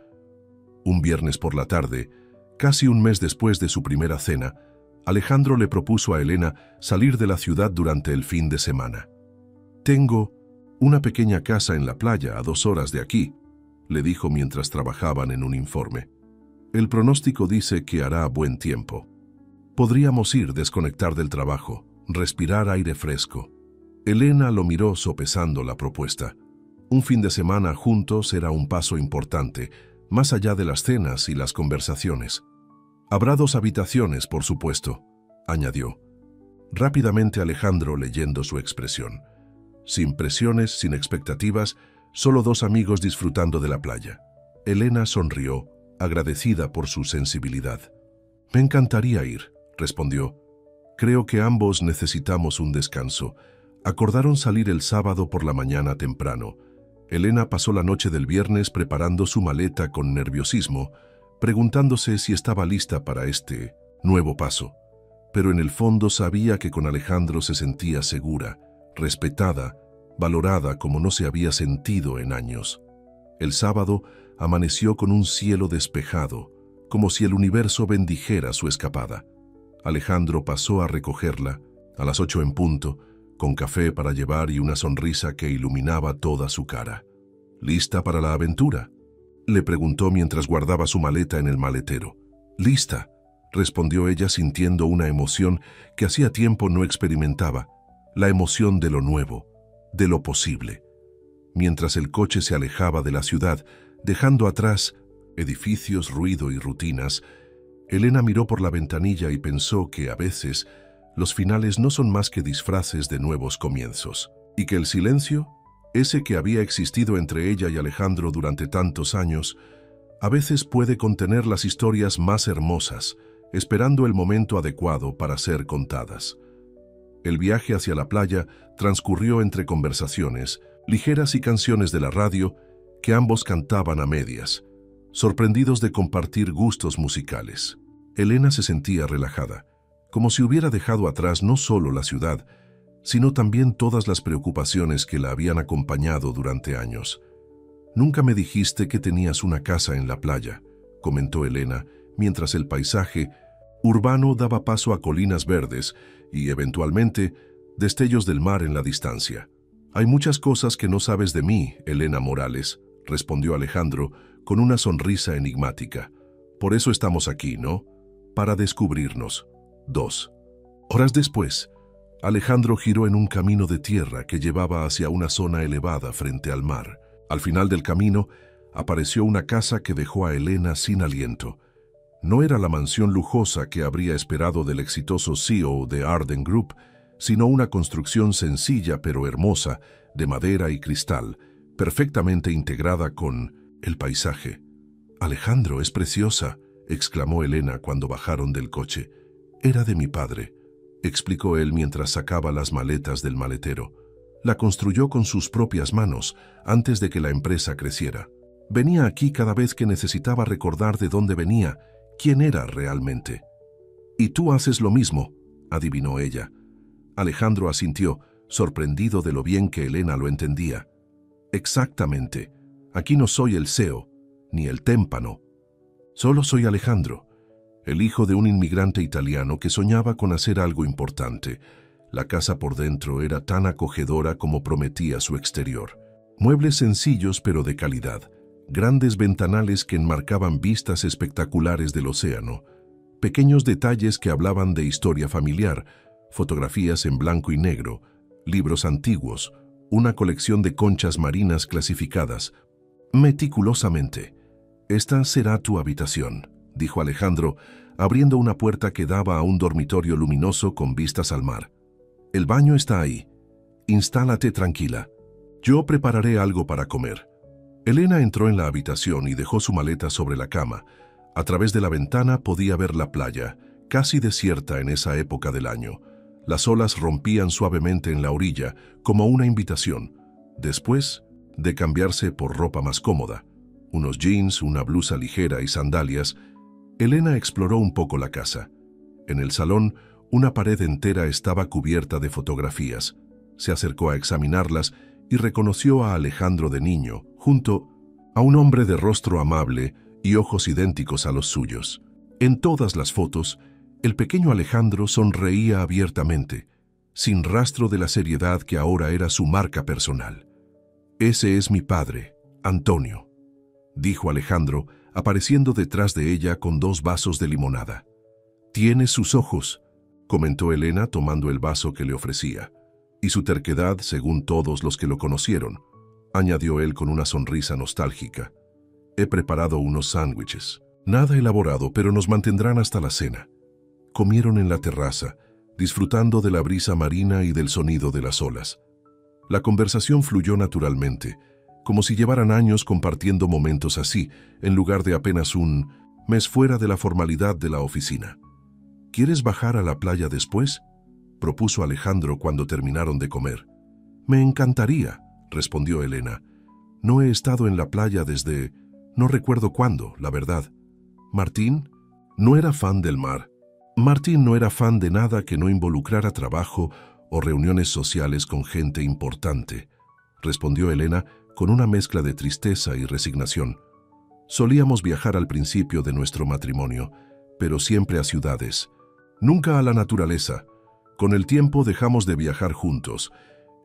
Un viernes por la tarde, casi un mes después de su primera cena, Alejandro le propuso a Elena salir de la ciudad durante el fin de semana. «Tengo una pequeña casa en la playa a 2 horas de aquí», le dijo mientras trabajaban en un informe. «El pronóstico dice que hará buen tiempo. Podríamos ir, desconectar del trabajo, respirar aire fresco». Elena lo miró sopesando la propuesta. Un fin de semana juntos era un paso importante, más allá de las cenas y las conversaciones. «Habrá 2 habitaciones, por supuesto», añadió. Rápidamente Alejandro leyendo su expresión. Sin presiones, sin expectativas, solo 2 amigos disfrutando de la playa. Elena sonrió, agradecida por su sensibilidad. «Me encantaría ir», respondió. «Creo que ambos necesitamos un descanso». Acordaron salir el sábado por la mañana temprano. Elena pasó la noche del viernes preparando su maleta con nerviosismo, preguntándose si estaba lista para este nuevo paso. Pero en el fondo sabía que con Alejandro se sentía segura, respetada, valorada como no se había sentido en años. El sábado amaneció con un cielo despejado, como si el universo bendijera su escapada. Alejandro pasó a recogerla, a las 8 en punto, con café para llevar y una sonrisa que iluminaba toda su cara. «¿Lista para la aventura?», le preguntó mientras guardaba su maleta en el maletero. «Lista», respondió ella sintiendo una emoción que hacía tiempo no experimentaba, la emoción de lo nuevo, de lo posible. Mientras el coche se alejaba de la ciudad, dejando atrás edificios, ruido y rutinas, Elena miró por la ventanilla y pensó que a veces los finales no son más que disfraces de nuevos comienzos, y que el silencio, ese que había existido entre ella y Alejandro durante tantos años, a veces puede contener las historias más hermosas, esperando el momento adecuado para ser contadas. El viaje hacia la playa transcurrió entre conversaciones, ligeras y canciones de la radio que ambos cantaban a medias, sorprendidos de compartir gustos musicales. Elena se sentía relajada, como si hubiera dejado atrás no solo la ciudad, sino también todas las preocupaciones que la habían acompañado durante años. «Nunca me dijiste que tenías una casa en la playa», comentó Elena, mientras el paisaje urbano daba paso a colinas verdes y, eventualmente, destellos del mar en la distancia. «Hay muchas cosas que no sabes de mí, Elena Morales», respondió Alejandro con una sonrisa enigmática. «Por eso estamos aquí, ¿no? Para descubrirnos». 2 horas después, Alejandro giró en un camino de tierra que llevaba hacia una zona elevada frente al mar. Al final del camino, apareció una casa que dejó a Elena sin aliento. No era la mansión lujosa que habría esperado del exitoso CEO de Arden Group, sino una construcción sencilla pero hermosa, de madera y cristal, perfectamente integrada con el paisaje. «Alejandro, es preciosa», exclamó Elena cuando bajaron del coche. «Era de mi padre», explicó él mientras sacaba las maletas del maletero. «La construyó con sus propias manos antes de que la empresa creciera. Venía aquí cada vez que necesitaba recordar de dónde venía, quién era realmente». «Y tú haces lo mismo», adivinó ella. Alejandro asintió, sorprendido de lo bien que Elena lo entendía. «Exactamente. Aquí no soy el CEO, ni el témpano. Solo soy Alejandro, el hijo de un inmigrante italiano que soñaba con hacer algo importante. La casa por dentro era tan acogedora como prometía su exterior. Muebles sencillos pero de calidad, grandes ventanales que enmarcaban vistas espectaculares del océano, pequeños detalles que hablaban de historia familiar, fotografías en blanco y negro, libros antiguos, una colección de conchas marinas clasificadas. Meticulosamente. «Esta será tu habitación», dijo Alejandro, abriendo una puerta que daba a un dormitorio luminoso con vistas al mar. «El baño está ahí. Instálate tranquila. Yo prepararé algo para comer». Elena entró en la habitación y dejó su maleta sobre la cama. A través de la ventana podía ver la playa, casi desierta en esa época del año. Las olas rompían suavemente en la orilla, como una invitación. Después de cambiarse por ropa más cómoda, unos jeans, una blusa ligera y sandalias, Elena exploró un poco la casa. En el salón, una pared entera estaba cubierta de fotografías. Se acercó a examinarlas y reconoció a Alejandro de niño, junto a un hombre de rostro amable y ojos idénticos a los suyos. En todas las fotos, el pequeño Alejandro sonreía abiertamente, sin rastro de la seriedad que ahora era su marca personal. «Ese es mi padre, Antonio», dijo Alejandro, apareciendo detrás de ella con 2 vasos de limonada. «Tiene sus ojos», comentó Elena tomando el vaso que le ofrecía. «Y su terquedad, según todos los que lo conocieron», añadió él con una sonrisa nostálgica. «He preparado unos sándwiches. Nada elaborado, pero nos mantendrán hasta la cena». Comieron en la terraza, disfrutando de la brisa marina y del sonido de las olas. La conversación fluyó naturalmente, como si llevaran años compartiendo momentos así, en lugar de apenas un mes fuera de la formalidad de la oficina. «¿Quieres bajar a la playa después?», propuso Alejandro cuando terminaron de comer. «Me encantaría», respondió Elena. «No he estado en la playa desde... no recuerdo cuándo, la verdad». Martín no era fan del mar. Martín no era fan de nada que no involucrara trabajo o reuniones sociales con gente importante, respondió Elena con una mezcla de tristeza y resignación. Solíamos viajar al principio de nuestro matrimonio, pero siempre a ciudades, nunca a la naturaleza. Con el tiempo dejamos de viajar juntos.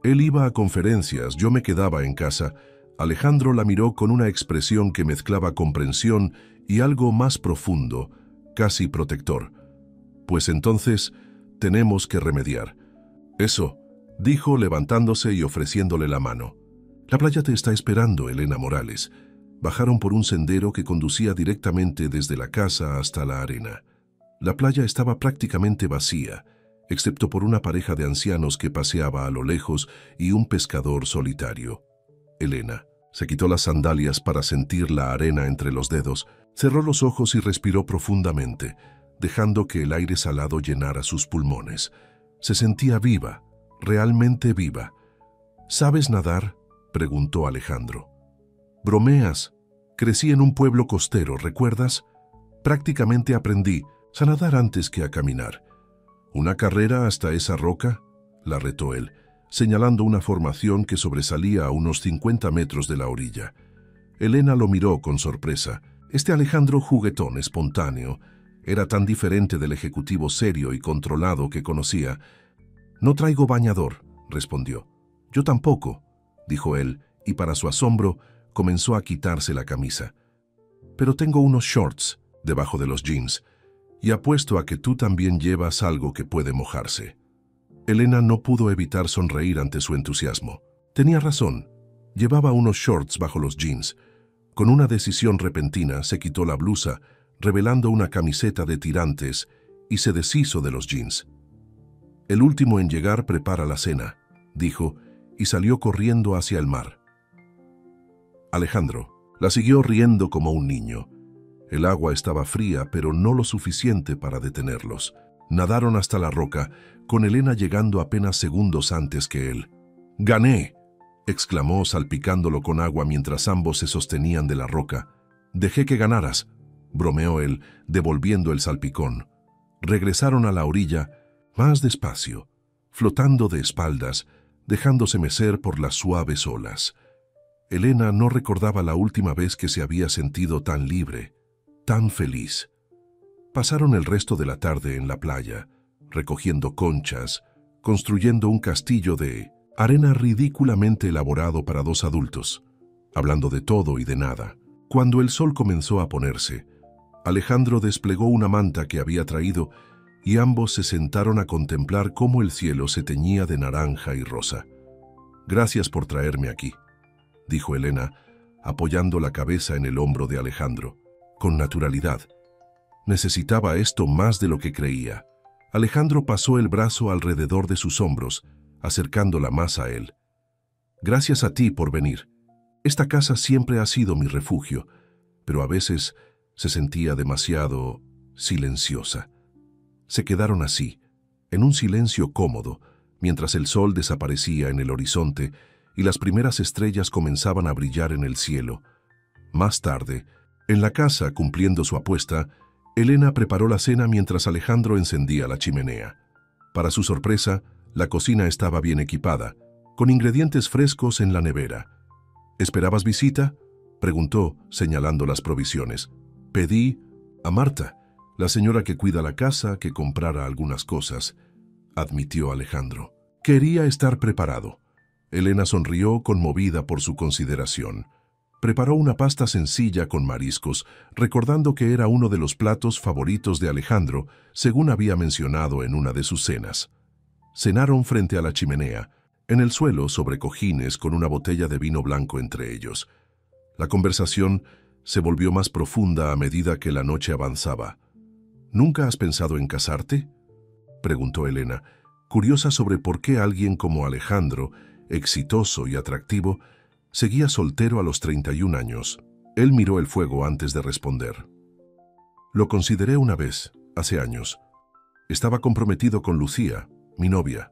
Él iba a conferencias, yo me quedaba en casa. Alejandro la miró con una expresión que mezclaba comprensión y algo más profundo, casi protector. «Pues entonces tenemos que remediar». «Eso», dijo levantándose y ofreciéndole la mano. «La playa te está esperando, Elena Morales». Bajaron por un sendero que conducía directamente desde la casa hasta la arena. La playa estaba prácticamente vacía, excepto por una pareja de ancianos que paseaba a lo lejos y un pescador solitario. Elena se quitó las sandalias para sentir la arena entre los dedos, cerró los ojos y respiró profundamente, dejando que el aire salado llenara sus pulmones. Se sentía viva, realmente viva. «¿Sabes nadar?», preguntó Alejandro. «Bromeas. Crecí en un pueblo costero, ¿recuerdas? Prácticamente aprendí a nadar antes que a caminar». «¿Una carrera hasta esa roca?», la retó él, señalando una formación que sobresalía a unos 50 metros de la orilla. Elena lo miró con sorpresa. Este Alejandro juguetón, espontáneo, era tan diferente del ejecutivo serio y controlado que conocía. «No traigo bañador», respondió. «Yo tampoco», dijo él, y para su asombro comenzó a quitarse la camisa. «Pero tengo unos shorts debajo de los jeans, y apuesto a que tú también llevas algo que puede mojarse». Elena no pudo evitar sonreír ante su entusiasmo. Tenía razón, llevaba unos shorts bajo los jeans. Con una decisión repentina se quitó la blusa, revelando una camiseta de tirantes, y se deshizo de los jeans. El último en llegar prepara la cena, dijo, y salió corriendo hacia el mar. Alejandro la siguió riendo como un niño. El agua estaba fría, pero no lo suficiente para detenerlos. Nadaron hasta la roca, con Elena llegando apenas segundos antes que él. «¡Gané!», exclamó salpicándolo con agua mientras ambos se sostenían de la roca. «Dejé que ganaras», bromeó él, devolviendo el salpicón. Regresaron a la orilla, más despacio, flotando de espaldas, dejándose mecer por las suaves olas. Elena no recordaba la última vez que se había sentido tan libre, tan feliz. Pasaron el resto de la tarde en la playa, recogiendo conchas, construyendo un castillo de arena ridículamente elaborado para dos adultos, hablando de todo y de nada. Cuando el sol comenzó a ponerse, Alejandro desplegó una manta que había traído y ambos se sentaron a contemplar cómo el cielo se teñía de naranja y rosa. «Gracias por traerme aquí», dijo Elena, apoyando la cabeza en el hombro de Alejandro, con naturalidad. Necesitaba esto más de lo que creía. Alejandro pasó el brazo alrededor de sus hombros, acercándola más a él. «Gracias a ti por venir. Esta casa siempre ha sido mi refugio, pero a veces se sentía demasiado silenciosa». Se quedaron así, en un silencio cómodo, mientras el sol desaparecía en el horizonte y las primeras estrellas comenzaban a brillar en el cielo. Más tarde, en la casa, cumpliendo su apuesta, Elena preparó la cena mientras Alejandro encendía la chimenea. Para su sorpresa, la cocina estaba bien equipada, con ingredientes frescos en la nevera. «¿Esperabas visita?», preguntó, señalando las provisiones. «Pedí a Marta, la señora que cuida la casa, que comprara algunas cosas», admitió Alejandro. Quería estar preparado. Elena sonrió, conmovida por su consideración. Preparó una pasta sencilla con mariscos, recordando que era uno de los platos favoritos de Alejandro, según había mencionado en una de sus cenas. Cenaron frente a la chimenea, en el suelo sobre cojines con una botella de vino blanco entre ellos. La conversación se volvió más profunda a medida que la noche avanzaba. «¿Nunca has pensado en casarte?», preguntó Elena, curiosa sobre por qué alguien como Alejandro, exitoso y atractivo, seguía soltero a los 31 años. Él miró el fuego antes de responder. «Lo consideré una vez, hace años. Estaba comprometido con Lucía, mi novia.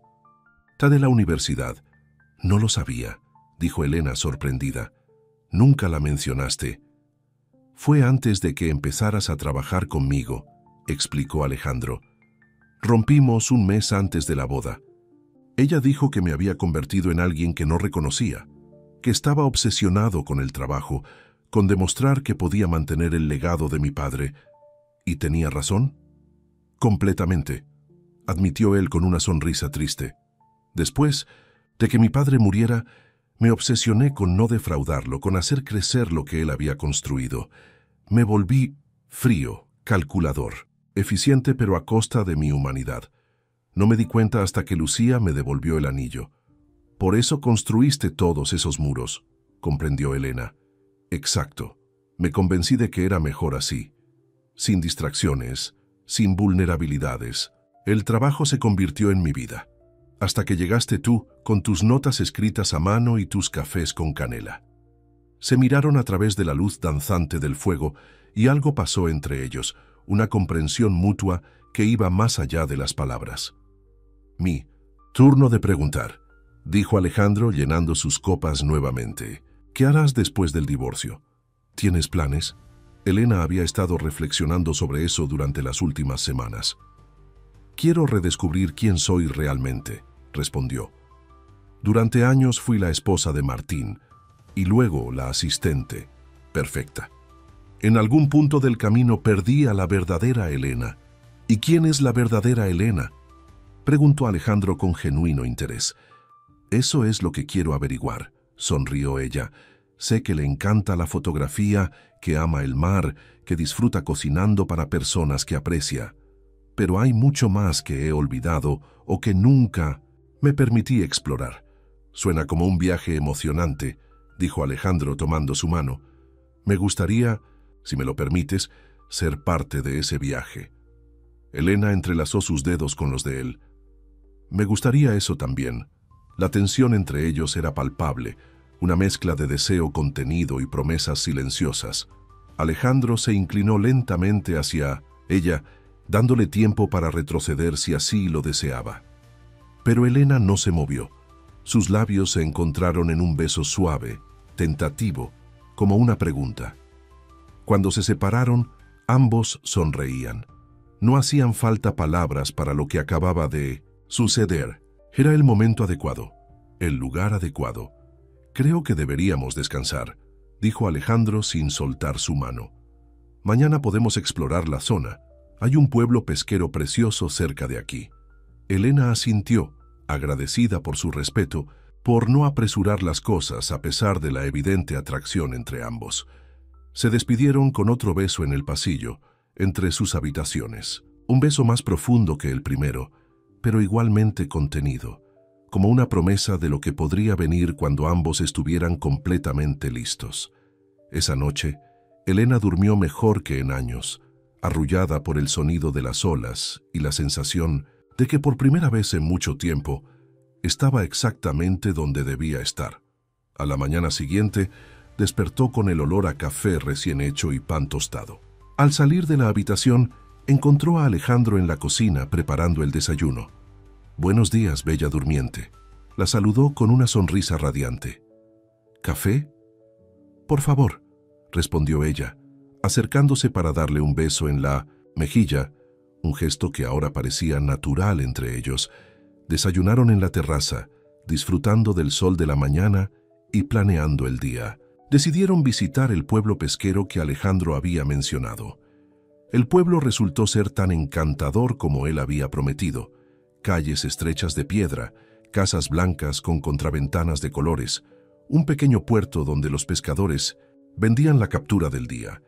Está de la universidad». «No lo sabía», dijo Elena sorprendida. «Nunca la mencionaste». «Fue antes de que empezaras a trabajar conmigo», explicó Alejandro. «Rompimos un mes antes de la boda. Ella dijo que me había convertido en alguien que no reconocía, que estaba obsesionado con el trabajo, con demostrar que podía mantener el legado de mi padre. ¿Y tenía razón?». «Completamente», admitió él con una sonrisa triste. «Después de que mi padre muriera, me obsesioné con no defraudarlo, con hacer crecer lo que él había construido. Me volví frío, calculador, eficiente pero a costa de mi humanidad. No me di cuenta hasta que Lucía me devolvió el anillo. Por eso construiste todos esos muros», comprendió Elena. «Exacto. Me convencí de que era mejor así. Sin distracciones, sin vulnerabilidades. El trabajo se convirtió en mi vida. Hasta que llegaste tú, con tus notas escritas a mano y tus cafés con canela». Se miraron a través de la luz danzante del fuego y algo pasó entre ellos, una comprensión mutua que iba más allá de las palabras. «Mi turno de preguntar», dijo Alejandro llenando sus copas nuevamente. «¿Qué harás después del divorcio? ¿Tienes planes?». Elena había estado reflexionando sobre eso durante las últimas semanas. «Quiero redescubrir quién soy realmente», respondió. «Durante años fui la esposa de Martín y luego la asistente perfecta. En algún punto del camino perdí a la verdadera Elena». «¿Y quién es la verdadera Elena?», preguntó Alejandro con genuino interés. «Eso es lo que quiero averiguar», sonrió ella. «Sé que le encanta la fotografía, que ama el mar, que disfruta cocinando para personas que aprecia. Pero hay mucho más que he olvidado o que nunca me permití explorar». «Suena como un viaje emocionante», dijo Alejandro tomando su mano. «Me gustaría, si me lo permites, ser parte de ese viaje». Elena entrelazó sus dedos con los de él. Me gustaría eso también. La tensión entre ellos era palpable, una mezcla de deseo contenido y promesas silenciosas. Alejandro se inclinó lentamente hacia ella, dándole tiempo para retroceder si así lo deseaba. Pero Elena no se movió. Sus labios se encontraron en un beso suave, tentativo, como una pregunta. Cuando se separaron, ambos sonreían. No hacían falta palabras para lo que acababa de suceder. Era el momento adecuado, el lugar adecuado. Creo que deberíamos descansar, dijo Alejandro sin soltar su mano. Mañana podemos explorar la zona. Hay un pueblo pesquero precioso cerca de aquí. Elena asintió, agradecida por su respeto, por no apresurar las cosas a pesar de la evidente atracción entre ambos. Se despidieron con otro beso en el pasillo, entre sus habitaciones. Un beso más profundo que el primero, pero igualmente contenido, como una promesa de lo que podría venir cuando ambos estuvieran completamente listos. Esa noche, Elena durmió mejor que en años, arrullada por el sonido de las olas y la sensación de que por primera vez en mucho tiempo estaba exactamente donde debía estar. A la mañana siguiente, despertó con el olor a café recién hecho y pan tostado. Al salir de la habitación, encontró a Alejandro en la cocina preparando el desayuno. «Buenos días, bella durmiente», la saludó con una sonrisa radiante. «¿Café?» «Por favor», respondió ella, acercándose para darle un beso en la mejilla, un gesto que ahora parecía natural entre ellos. Desayunaron en la terraza, disfrutando del sol de la mañana y planeando el día. Decidieron visitar el pueblo pesquero que Alejandro había mencionado. El pueblo resultó ser tan encantador como él había prometido. Calles estrechas de piedra, casas blancas con contraventanas de colores, un pequeño puerto donde los pescadores vendían la captura del día.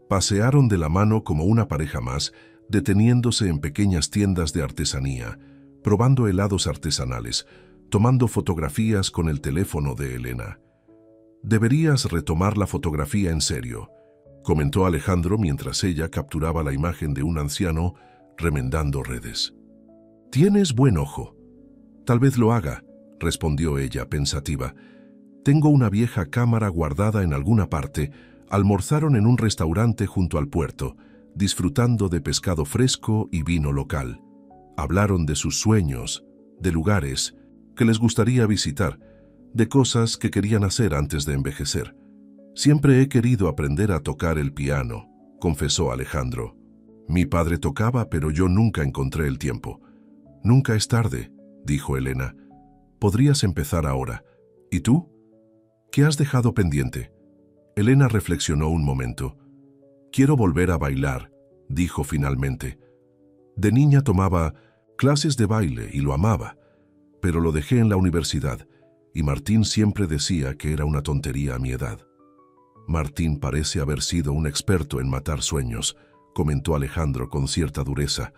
Pasearon de la mano como una pareja más, deteniéndose en pequeñas tiendas de artesanía, probando helados artesanales, tomando fotografías con el teléfono de Elena. «Deberías retomar la fotografía en serio», comentó Alejandro mientras ella capturaba la imagen de un anciano remendando redes. «Tienes buen ojo». «Tal vez lo haga», respondió ella pensativa. «Tengo una vieja cámara guardada en alguna parte». Almorzaron en un restaurante junto al puerto, disfrutando de pescado fresco y vino local. Hablaron de sus sueños, de lugares que les gustaría visitar, de cosas que querían hacer antes de envejecer. «Siempre he querido aprender a tocar el piano», confesó Alejandro. «Mi padre tocaba, pero yo nunca encontré el tiempo». «Nunca es tarde», dijo Elena. «Podrías empezar ahora. ¿Y tú? ¿Qué has dejado pendiente?» Elena reflexionó un momento. «Quiero volver a bailar», dijo finalmente. «De niña tomaba clases de baile y lo amaba, pero lo dejé en la universidad, y Martín siempre decía que era una tontería a mi edad». «Martín parece haber sido un experto en matar sueños», comentó Alejandro con cierta dureza.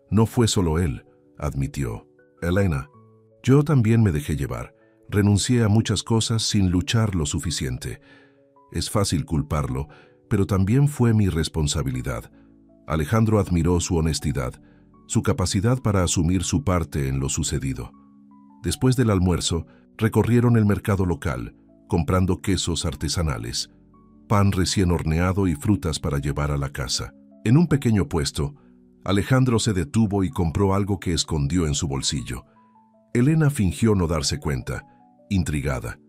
«No fue solo él», admitió. «Elena, yo también me dejé llevar. Renuncié a muchas cosas sin luchar lo suficiente. Es fácil culparlo, pero también fue mi responsabilidad». Alejandro admiró su honestidad, su capacidad para asumir su parte en lo sucedido. Después del almuerzo, recorrieron el mercado local, comprando quesos artesanales, pan recién horneado y frutas para llevar a la casa. En un pequeño puesto, Alejandro se detuvo y compró algo que escondió en su bolsillo. Elena fingió no darse cuenta, intrigada.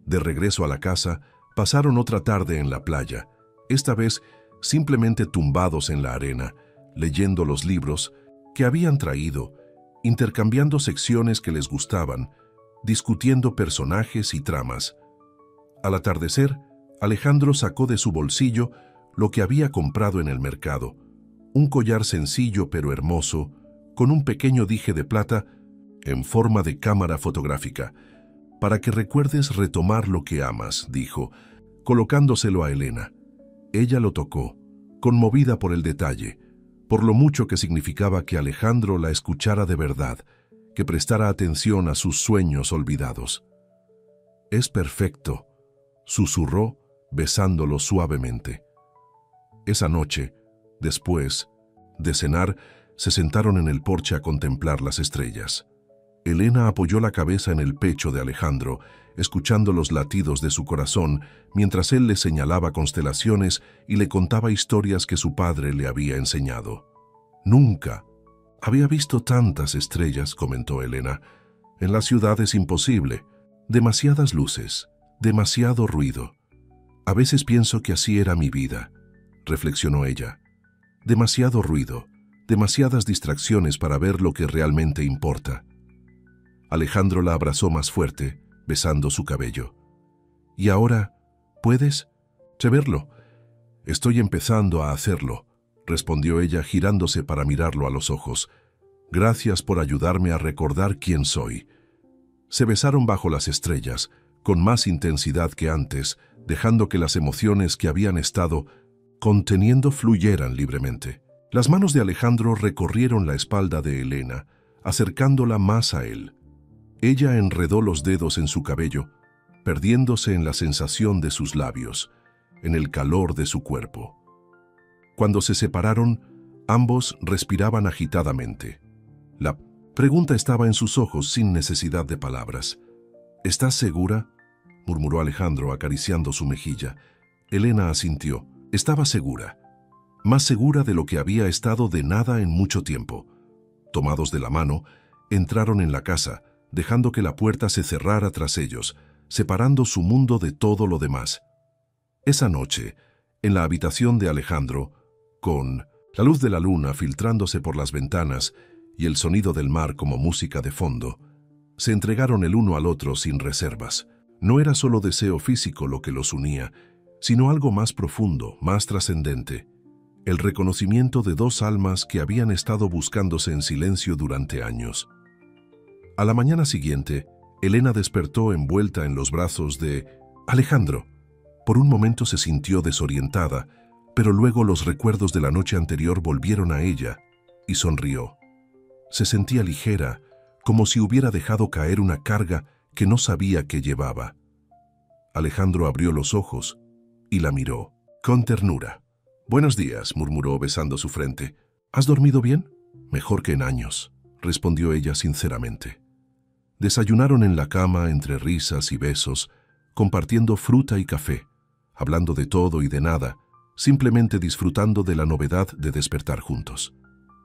De regreso a la casa, pasaron otra tarde en la playa, esta vez simplemente tumbados en la arena, leyendo los libros que habían traído, intercambiando secciones que les gustaban, discutiendo personajes y tramas. Al atardecer, Alejandro sacó de su bolsillo lo que había comprado en el mercado, un collar sencillo pero hermoso, con un pequeño dije de plata en forma de cámara fotográfica. «Para que recuerdes retomar lo que amas», dijo, colocándoselo a Elena. Ella lo tocó, conmovida por el detalle, por lo mucho que significaba que Alejandro la escuchara de verdad, que prestara atención a sus sueños olvidados. «Es perfecto», susurró, besándolo suavemente. Esa noche, después de cenar, se sentaron en el porche a contemplar las estrellas. Elena apoyó la cabeza en el pecho de Alejandro, escuchando los latidos de su corazón, mientras él le señalaba constelaciones y le contaba historias que su padre le había enseñado. «Nunca había visto tantas estrellas», comentó Elena. «En la ciudad es imposible. Demasiadas luces, demasiado ruido. A veces pienso que así era mi vida», reflexionó ella. «Demasiado ruido, demasiadas distracciones para ver lo que realmente importa». Alejandro la abrazó más fuerte, besando su cabello. «¿Y ahora puedes verlo?» «Estoy empezando a hacerlo», respondió ella girándose para mirarlo a los ojos. «Gracias por ayudarme a recordar quién soy». Se besaron bajo las estrellas, con más intensidad que antes, dejando que las emociones que habían estado conteniendo fluyeran libremente. Las manos de Alejandro recorrieron la espalda de Elena, acercándola más a él. Ella enredó los dedos en su cabello, perdiéndose en la sensación de sus labios, en el calor de su cuerpo. Cuando se separaron, ambos respiraban agitadamente. La pregunta estaba en sus ojos sin necesidad de palabras. «¿Estás segura?», murmuró Alejandro acariciando su mejilla. Elena asintió. Estaba segura. Más segura de lo que había estado de nada en mucho tiempo. Tomados de la mano, entraron en la casa, dejando que la puerta se cerrara tras ellos, separando su mundo de todo lo demás. Esa noche, en la habitación de Alejandro, con la luz de la luna filtrándose por las ventanas y el sonido del mar como música de fondo, se entregaron el uno al otro sin reservas. No era solo deseo físico lo que los unía, sino algo más profundo, más trascendente, el reconocimiento de dos almas que habían estado buscándose en silencio durante años. A la mañana siguiente, Elena despertó envuelta en los brazos de Alejandro. Por un momento se sintió desorientada, pero luego los recuerdos de la noche anterior volvieron a ella y sonrió. Se sentía ligera, como si hubiera dejado caer una carga que no sabía que llevaba. Alejandro abrió los ojos y la miró con ternura. «Buenos días», murmuró besando su frente. «¿Has dormido bien?» «Mejor que en años», respondió ella sinceramente. Desayunaron en la cama entre risas y besos, compartiendo fruta y café, hablando de todo y de nada, simplemente disfrutando de la novedad de despertar juntos.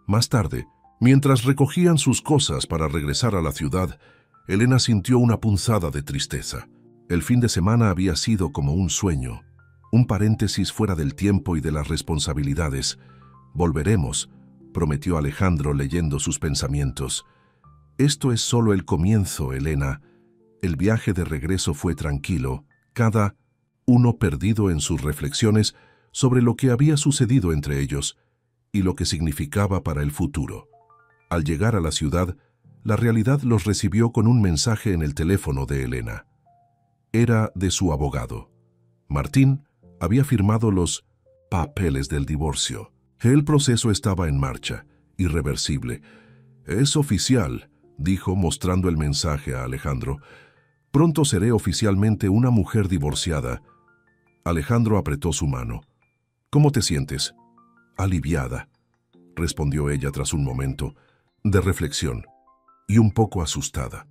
Más tarde, mientras recogían sus cosas para regresar a la ciudad, Elena sintió una punzada de tristeza. El fin de semana había sido como un sueño, un paréntesis fuera del tiempo y de las responsabilidades. «Volveremos», prometió Alejandro leyendo sus pensamientos. «Esto es solo el comienzo, Elena». El viaje de regreso fue tranquilo, cada uno perdido en sus reflexiones sobre lo que había sucedido entre ellos y lo que significaba para el futuro. Al llegar a la ciudad, la realidad los recibió con un mensaje en el teléfono de Elena. Era de su abogado. Martín había firmado los papeles del divorcio. El proceso estaba en marcha, irreversible. «Es oficial», dijo mostrando el mensaje a Alejandro. «Pronto seré oficialmente una mujer divorciada». Alejandro apretó su mano. «¿Cómo te sientes?» «Aliviada», respondió ella tras un momento de reflexión, y un poco asustada.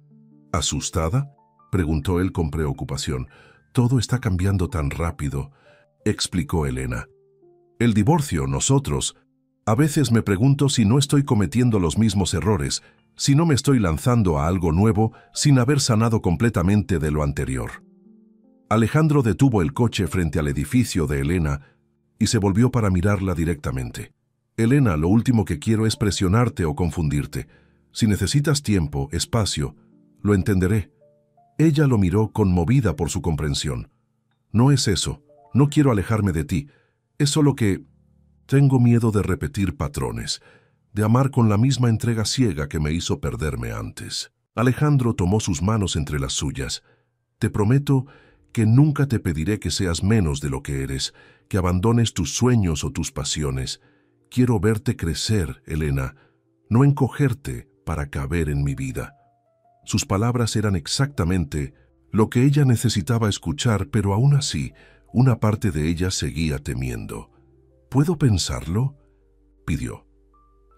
«¿Asustada?», preguntó él con preocupación. «Todo está cambiando tan rápido», explicó Elena. «El divorcio, nosotros. A veces me pregunto si no estoy cometiendo los mismos errores, si no me estoy lanzando a algo nuevo sin haber sanado completamente de lo anterior». Alejandro detuvo el coche frente al edificio de Elena y se volvió para mirarla directamente. «Elena, lo último que quiero es presionarte o confundirte. Si necesitas tiempo, espacio, lo entenderé». Ella lo miró conmovida por su comprensión. «No es eso. No quiero alejarme de ti. Es solo que tengo miedo de repetir patrones, de amar con la misma entrega ciega que me hizo perderme antes». Alejandro tomó sus manos entre las suyas. «Te prometo que nunca te pediré que seas menos de lo que eres, que abandones tus sueños o tus pasiones. Quiero verte crecer, Elena, no encogerte para caber en mi vida». Sus palabras eran exactamente lo que ella necesitaba escuchar, pero aún así, una parte de ella seguía temiendo. «¿Puedo pensarlo?», pidió.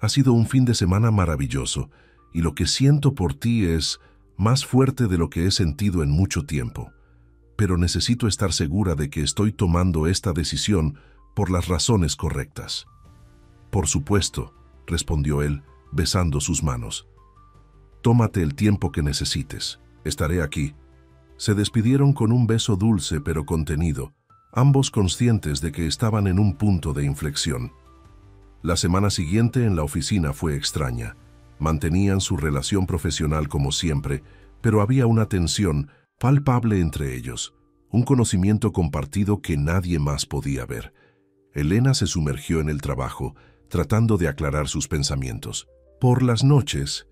«Ha sido un fin de semana maravilloso y lo que siento por ti es más fuerte de lo que he sentido en mucho tiempo. Pero necesito estar segura de que estoy tomando esta decisión por las razones correctas. Por supuesto, respondió él, besando sus manos. Tómate el tiempo que necesites. Estaré aquí. Se despidieron con un beso dulce pero contenido, ambos conscientes de que estaban en un punto de inflexión. La semana siguiente en la oficina fue extraña. Mantenían su relación profesional como siempre, pero había una tensión palpable entre ellos, un conocimiento compartido que nadie más podía ver. Elena se sumergió en el trabajo, tratando de aclarar sus pensamientos. Por las noches,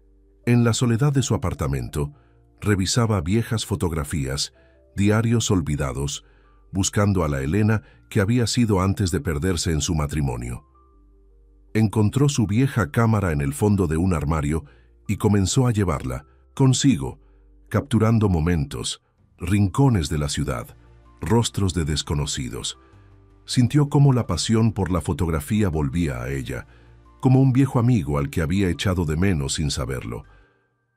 en la soledad de su apartamento, revisaba viejas fotografías, diarios olvidados, buscando a la Elena que había sido antes de perderse en su matrimonio. Encontró su vieja cámara en el fondo de un armario y comenzó a llevarla consigo, capturando momentos, rincones de la ciudad, rostros de desconocidos. Sintió cómo la pasión por la fotografía volvía a ella, como un viejo amigo al que había echado de menos sin saberlo.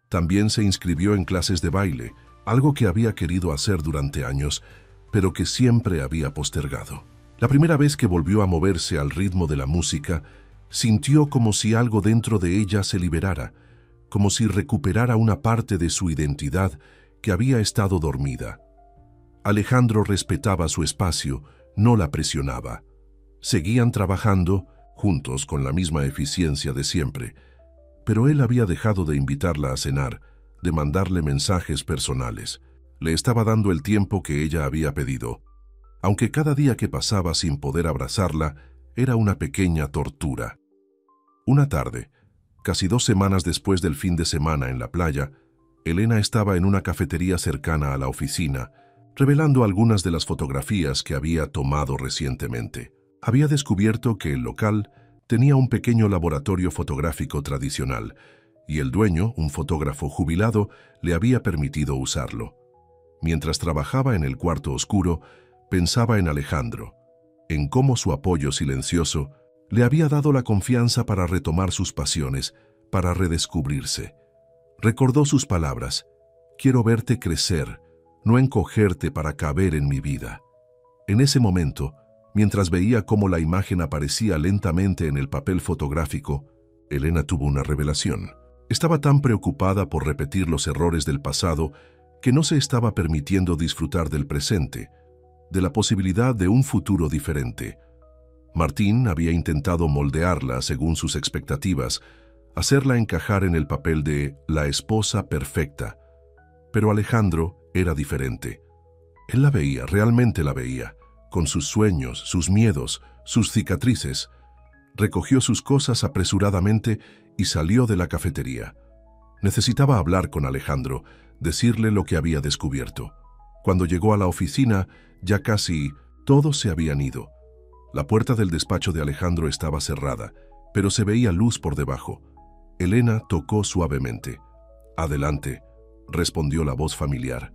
También se inscribió en clases de baile, algo que había querido hacer durante años, pero que siempre había postergado. La primera vez que volvió a moverse al ritmo de la música, sintió como si algo dentro de ella se liberara, como si recuperara una parte de su identidad que había estado dormida. Alejandro respetaba su espacio, no la presionaba. Seguían trabajando, juntos con la misma eficiencia de siempre, pero él había dejado de invitarla a cenar, de mandarle mensajes personales. Le estaba dando el tiempo que ella había pedido, aunque cada día que pasaba sin poder abrazarla era una pequeña tortura. Una tarde, casi 2 semanas después del fin de semana en la playa, Elena estaba en una cafetería cercana a la oficina, revelando algunas de las fotografías que había tomado recientemente. Había descubierto que el local tenía un pequeño laboratorio fotográfico tradicional, y el dueño, un fotógrafo jubilado, le había permitido usarlo. Mientras trabajaba en el cuarto oscuro, pensaba en Alejandro, en cómo su apoyo silencioso le había dado la confianza para retomar sus pasiones, para redescubrirse. Recordó sus palabras: «Quiero verte crecer, no encogerte para caber en mi vida». En ese momento, mientras veía cómo la imagen aparecía lentamente en el papel fotográfico, Elena tuvo una revelación. Estaba tan preocupada por repetir los errores del pasado que no se estaba permitiendo disfrutar del presente, de la posibilidad de un futuro diferente. Martín había intentado moldearla según sus expectativas, hacerla encajar en el papel de la esposa perfecta. Pero Alejandro era diferente. Él la veía, realmente la veía, con sus sueños, sus miedos, sus cicatrices. Recogió sus cosas apresuradamente y salió de la cafetería. Necesitaba hablar con Alejandro, decirle lo que había descubierto. Cuando llegó a la oficina, ya casi todos se habían ido. La puerta del despacho de Alejandro estaba cerrada, pero se veía luz por debajo. Elena tocó suavemente. «Adelante», respondió la voz familiar.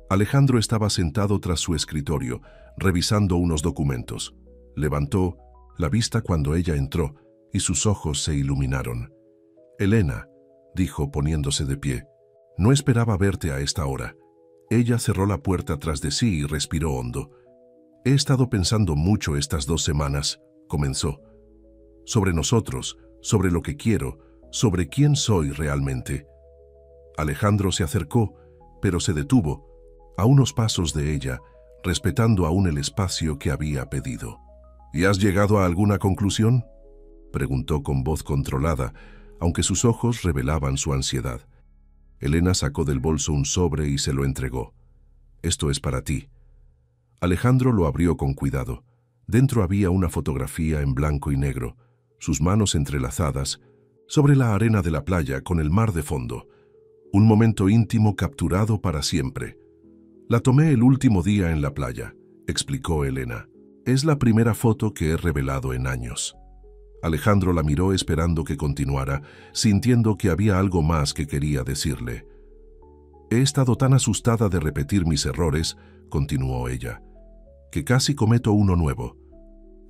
Alejandro estaba sentado tras su escritorio, revisando unos documentos. Levantó la vista cuando ella entró y sus ojos se iluminaron. «Elena», dijo poniéndose de pie, «no esperaba verte a esta hora». Ella cerró la puerta tras de sí y respiró hondo. «He estado pensando mucho estas 2 semanas», comenzó. «Sobre nosotros, sobre lo que quiero, sobre quién soy realmente». Alejandro se acercó, pero se detuvo, a unos pasos de ella, respetando aún el espacio que había pedido. «¿Y has llegado a alguna conclusión?», preguntó con voz controlada, aunque sus ojos revelaban su ansiedad. Elena sacó del bolso un sobre y se lo entregó. «Esto es para ti». Alejandro lo abrió con cuidado. Dentro había una fotografía en blanco y negro, sus manos entrelazadas, sobre la arena de la playa con el mar de fondo. Un momento íntimo capturado para siempre. «La tomé el último día en la playa», explicó Elena. «Es la primera foto que he revelado en años». Alejandro la miró esperando que continuara, sintiendo que había algo más que quería decirle. «He estado tan asustada de repetir mis errores», continuó ella, «que casi cometo uno nuevo,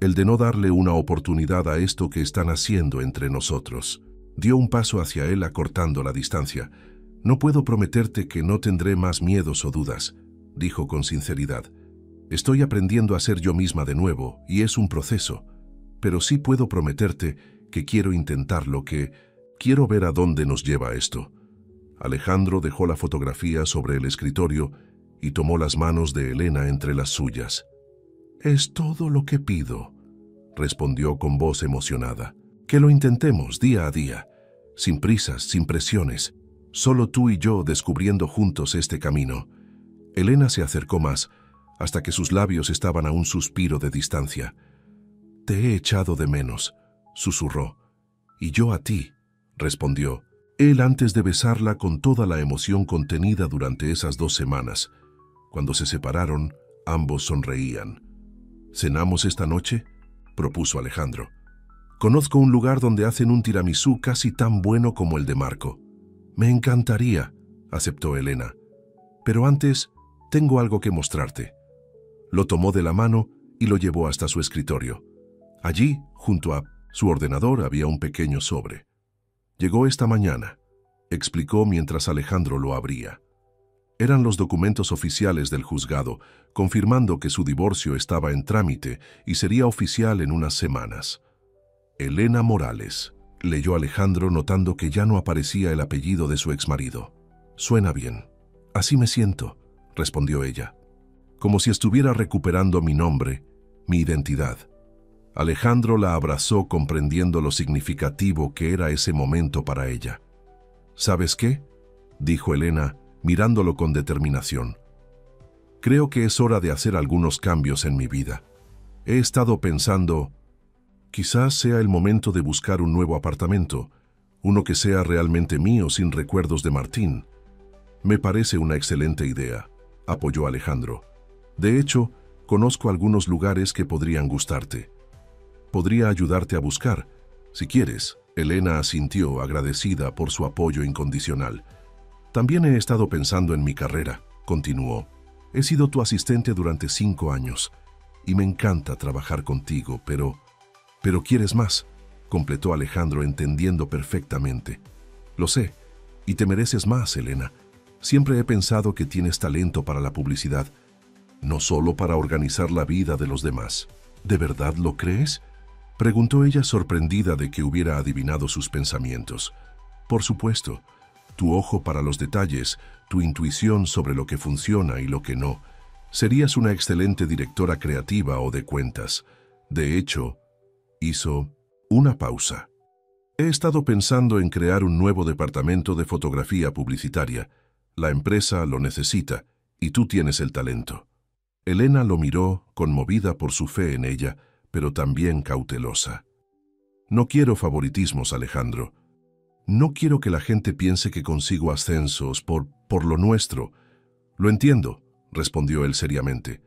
el de no darle una oportunidad a esto que están haciendo entre nosotros». Dio un paso hacia él acortando la distancia. «No puedo prometerte que no tendré más miedos o dudas», dijo con sinceridad. «Estoy aprendiendo a ser yo misma de nuevo y es un proceso, pero sí puedo prometerte que quiero intentarlo, que quiero ver a dónde nos lleva esto». Alejandro dejó la fotografía sobre el escritorio y tomó las manos de Elena entre las suyas. «Es todo lo que pido», respondió con voz emocionada. «Que lo intentemos día a día, sin prisas, sin presiones, solo tú y yo descubriendo juntos este camino». Elena se acercó más, hasta que sus labios estaban a un suspiro de distancia. «Te he echado de menos», susurró. «Y yo a ti», respondió él antes de besarla con toda la emoción contenida durante esas 2 semanas. Cuando se separaron, ambos sonreían. «¿Cenamos esta noche?», propuso Alejandro. «Conozco un lugar donde hacen un tiramisú casi tan bueno como el de Marco». «Me encantaría», aceptó Elena. «Pero antes, tengo algo que mostrarte». Lo tomó de la mano y lo llevó hasta su escritorio. Allí, junto a su ordenador, había un pequeño sobre. «Llegó esta mañana», explicó mientras Alejandro lo abría. Eran los documentos oficiales del juzgado, confirmando que su divorcio estaba en trámite y sería oficial en unas semanas. «Elena Morales», leyó Alejandro notando que ya no aparecía el apellido de su exmarido. «Suena bien. Así me siento», respondió ella. «Como si estuviera recuperando mi nombre, mi identidad». Alejandro la abrazó comprendiendo lo significativo que era ese momento para ella. «¿Sabes qué?», dijo Elena, mirándolo con determinación. «Creo que es hora de hacer algunos cambios en mi vida. He estado pensando, quizás sea el momento de buscar un nuevo apartamento, uno que sea realmente mío sin recuerdos de Martín». «Me parece una excelente idea», apoyó Alejandro. «De hecho, conozco algunos lugares que podrían gustarte. Podría ayudarte a buscar, si quieres». Elena asintió, agradecida por su apoyo incondicional. «También he estado pensando en mi carrera», continuó. «He sido tu asistente durante 5 años y me encanta trabajar contigo, pero quieres más», completó Alejandro entendiendo perfectamente. «Lo sé, y te mereces más, Elena. Siempre he pensado que tienes talento para la publicidad, no solo para organizar la vida de los demás». «¿De verdad lo crees?», preguntó ella sorprendida de que hubiera adivinado sus pensamientos. «Por supuesto. Tu ojo para los detalles, tu intuición sobre lo que funciona y lo que no. Serías una excelente directora creativa o de cuentas. De hecho», hizo una pausa. «He estado pensando en crear un nuevo departamento de fotografía publicitaria. La empresa lo necesita y tú tienes el talento». Elena lo miró, conmovida por su fe en ella, pero también cautelosa. «No quiero favoritismos, Alejandro. No quiero que la gente piense que consigo ascensos por lo nuestro». «Lo entiendo», respondió él seriamente,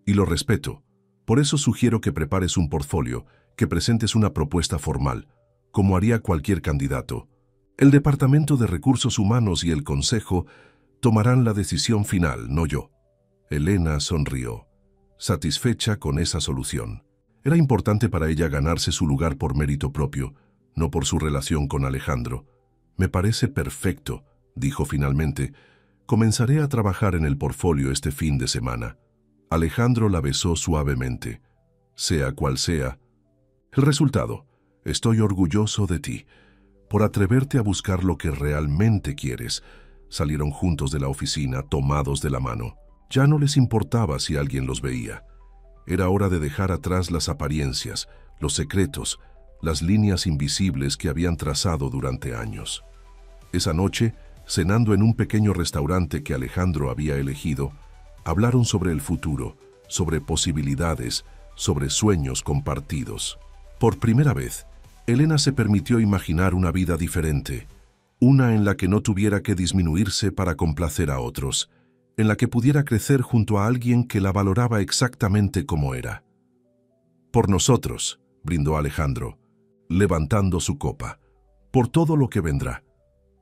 «y lo respeto. Por eso sugiero que prepares un portfolio, que presentes una propuesta formal, como haría cualquier candidato. El Departamento de Recursos Humanos y el Consejo tomarán la decisión final, no yo». Elena sonrió, satisfecha con esa solución. Era importante para ella ganarse su lugar por mérito propio, no por su relación con Alejandro. «Me parece perfecto», dijo finalmente. «Comenzaré a trabajar en el portfolio este fin de semana». Alejandro la besó suavemente. «Sea cual sea el resultado, estoy orgulloso de ti, por atreverte a buscar lo que realmente quieres». Salieron juntos de la oficina, tomados de la mano. Ya no les importaba si alguien los veía. Era hora de dejar atrás las apariencias, los secretos, las líneas invisibles que habían trazado durante años. Esa noche, cenando en un pequeño restaurante que Alejandro había elegido, hablaron sobre el futuro, sobre posibilidades, sobre sueños compartidos. Por primera vez, Elena se permitió imaginar una vida diferente, una en la que no tuviera que disminuirse para complacer a otros, en la que pudiera crecer junto a alguien que la valoraba exactamente como era. «Por nosotros», brindó Alejandro, levantando su copa. «Por todo lo que vendrá».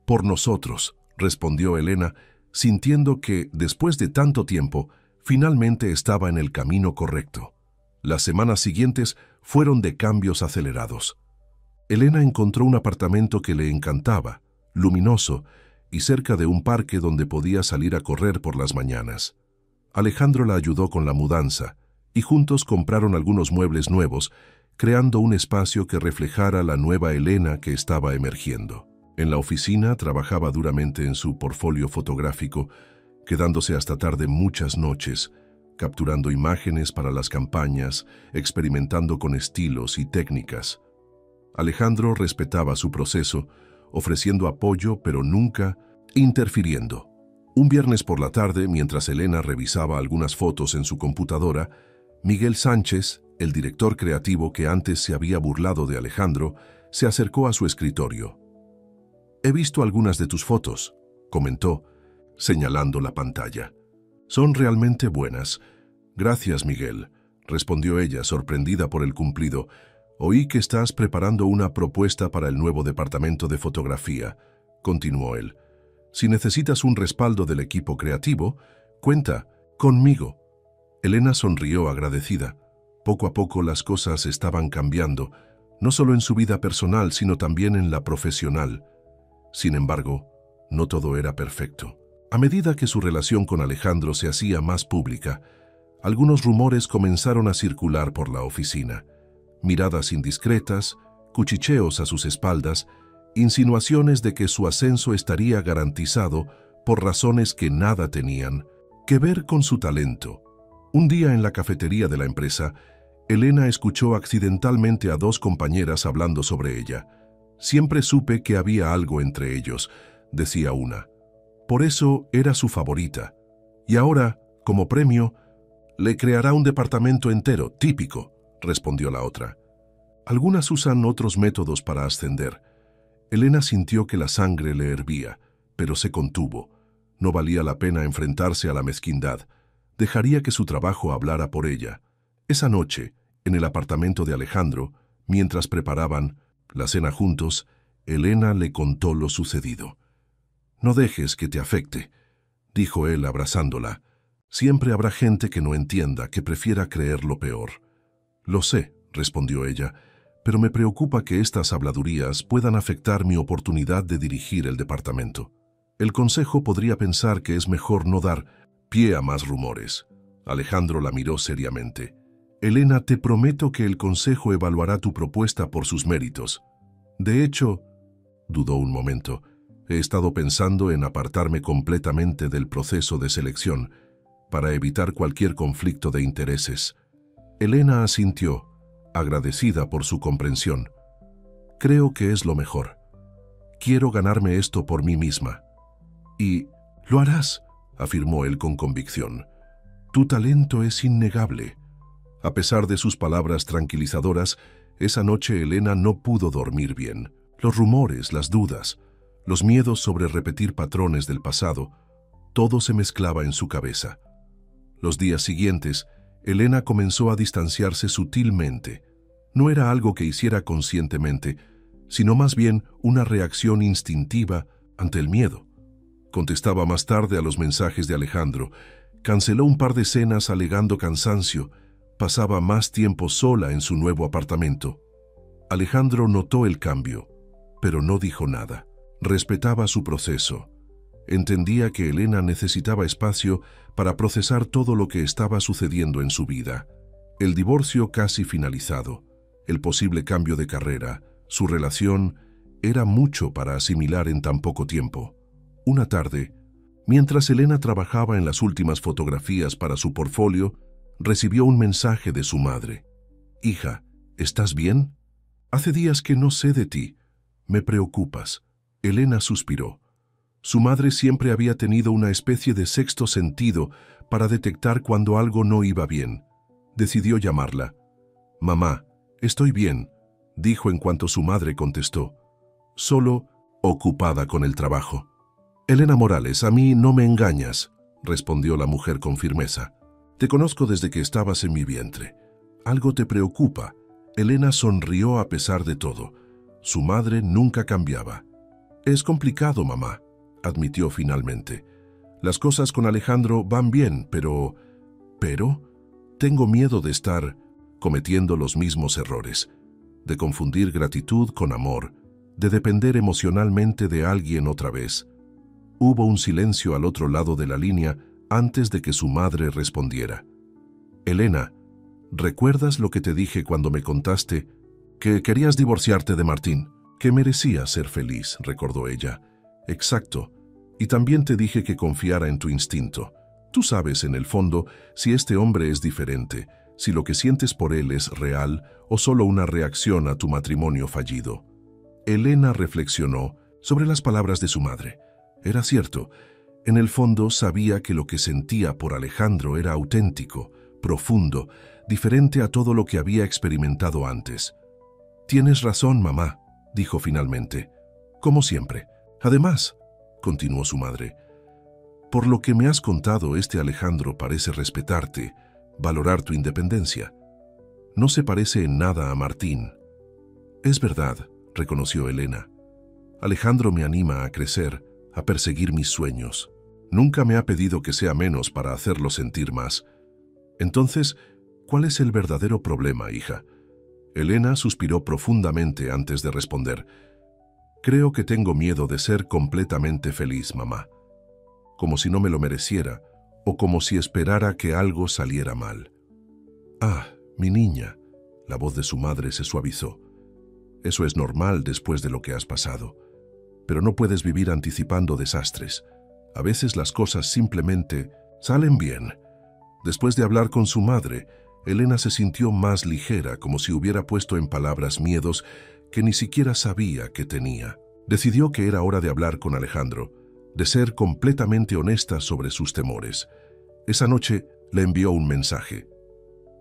«Por nosotros», respondió Elena, sintiendo que, después de tanto tiempo, finalmente estaba en el camino correcto. Las semanas siguientes fueron de cambios acelerados. Elena encontró un apartamento que le encantaba, luminoso y cerca de un parque donde podía salir a correr por las mañanas. Alejandro la ayudó con la mudanza y juntos compraron algunos muebles nuevos, creando un espacio que reflejara la nueva Elena que estaba emergiendo. En la oficina trabajaba duramente en su portfolio fotográfico, quedándose hasta tarde muchas noches, capturando imágenes para las campañas, experimentando con estilos y técnicas. Alejandro respetaba su proceso, ofreciendo apoyo pero nunca interfiriendo. Un viernes por la tarde, mientras Elena revisaba algunas fotos en su computadora, Miguel Sánchez, el director creativo que antes se había burlado de Alejandro, se acercó a su escritorio. «He visto algunas de tus fotos», comentó, señalando la pantalla. «Son realmente buenas». «Gracias, Miguel», respondió ella, sorprendida por el cumplido. «Oí que estás preparando una propuesta para el nuevo departamento de fotografía», continuó él. «Si necesitas un respaldo del equipo creativo, cuenta conmigo». Elena sonrió agradecida. Poco a poco las cosas estaban cambiando, no solo en su vida personal, sino también en la profesional. Sin embargo, no todo era perfecto. A medida que su relación con Alejandro se hacía más pública, algunos rumores comenzaron a circular por la oficina. Miradas indiscretas, cuchicheos a sus espaldas, insinuaciones de que su ascenso estaría garantizado por razones que nada tenían que ver con su talento. Un día en la cafetería de la empresa, Elena escuchó accidentalmente a dos compañeras hablando sobre ella. «Siempre supe que había algo entre ellos», decía una. «Por eso era su favorita. Y ahora, como premio, le creará un departamento entero, típico», respondió la otra. «Algunas usan otros métodos para ascender». Elena sintió que la sangre le hervía, pero se contuvo. No valía la pena enfrentarse a la mezquindad. Dejaría que su trabajo hablara por ella. Esa noche, en el apartamento de Alejandro, mientras preparaban la cena juntos, Elena le contó lo sucedido. «No dejes que te afecte», dijo él abrazándola. «Siempre habrá gente que no entienda, que prefiera creer lo peor». «Lo sé», respondió ella, «pero me preocupa que estas habladurías puedan afectar mi oportunidad de dirigir el departamento. El consejo podría pensar que es mejor no dar pie a más rumores». Alejandro la miró seriamente. «Elena, te prometo que el consejo evaluará tu propuesta por sus méritos. De hecho», dudó un momento, «he estado pensando en apartarme completamente del proceso de selección para evitar cualquier conflicto de intereses». Elena asintió, agradecida por su comprensión. «Creo que es lo mejor. Quiero ganarme esto por mí misma». «Y lo harás», afirmó él con convicción. «Tu talento es innegable». A pesar de sus palabras tranquilizadoras, esa noche Elena no pudo dormir bien. Los rumores, las dudas, los miedos sobre repetir patrones del pasado, todo se mezclaba en su cabeza. Los días siguientes, Elena comenzó a distanciarse sutilmente. No era algo que hiciera conscientemente, sino más bien una reacción instintiva ante el miedo. Contestaba más tarde a los mensajes de Alejandro, canceló un par de cenas alegando cansancio, pasaba más tiempo sola en su nuevo apartamento. Alejandro notó el cambio, pero no dijo nada. Respetaba su proceso. Entendía que Elena necesitaba espacio para procesar todo lo que estaba sucediendo en su vida. El divorcio casi finalizado, el posible cambio de carrera, su relación, era mucho para asimilar en tan poco tiempo. Una tarde, mientras Elena trabajaba en las últimas fotografías para su portfolio, recibió un mensaje de su madre. «Hija, ¿estás bien? Hace días que no sé de ti. Me preocupas». Elena suspiró. Su madre siempre había tenido una especie de sexto sentido para detectar cuando algo no iba bien. Decidió llamarla. «Mamá, estoy bien», dijo en cuanto su madre contestó. «Solo ocupada con el trabajo». «Elena Morales, a mí no me engañas», respondió la mujer con firmeza. «Te conozco desde que estabas en mi vientre. Algo te preocupa». Elena sonrió a pesar de todo. Su madre nunca cambiaba. «Es complicado, mamá», admitió finalmente. «Las cosas con Alejandro van bien, pero tengo miedo de estar cometiendo los mismos errores». de confundir gratitud con amor, de depender emocionalmente de alguien otra vez. Hubo un silencio al otro lado de la línea antes de que su madre respondiera. Elena, ¿recuerdas lo que te dije cuando me contaste que querías divorciarte de Martín? Que merecías ser feliz, recordó ella. Exacto. Y también te dije que confiara en tu instinto. Tú sabes, en el fondo, si este hombre es diferente, si lo que sientes por él es real o solo una reacción a tu matrimonio fallido. Elena reflexionó sobre las palabras de su madre. Era cierto. En el fondo sabía que lo que sentía por Alejandro era auténtico, profundo, diferente a todo lo que había experimentado antes. «Tienes razón, mamá», dijo finalmente. «Como siempre. Además», continuó su madre, «por lo que me has contado, este Alejandro parece respetarte, valorar tu independencia. No se parece en nada a Martín». «Es verdad», reconoció Elena. «Alejandro me anima a crecer, a perseguir mis sueños. Nunca me ha pedido que sea menos para hacerlo sentir más. Entonces, ¿cuál es el verdadero problema, hija?». Elena suspiró profundamente antes de responder. «Creo que tengo miedo de ser completamente feliz, mamá. Como si no me lo mereciera, o como si esperara que algo saliera mal». «Ah, mi niña», la voz de su madre se suavizó. «Eso es normal después de lo que has pasado. Pero no puedes vivir anticipando desastres. A veces las cosas simplemente salen bien». Después de hablar con su madre, Elena se sintió más ligera, como si hubiera puesto en palabras miedos que ni siquiera sabía que tenía. Decidió que era hora de hablar con Alejandro, de ser completamente honesta sobre sus temores. Esa noche le envió un mensaje.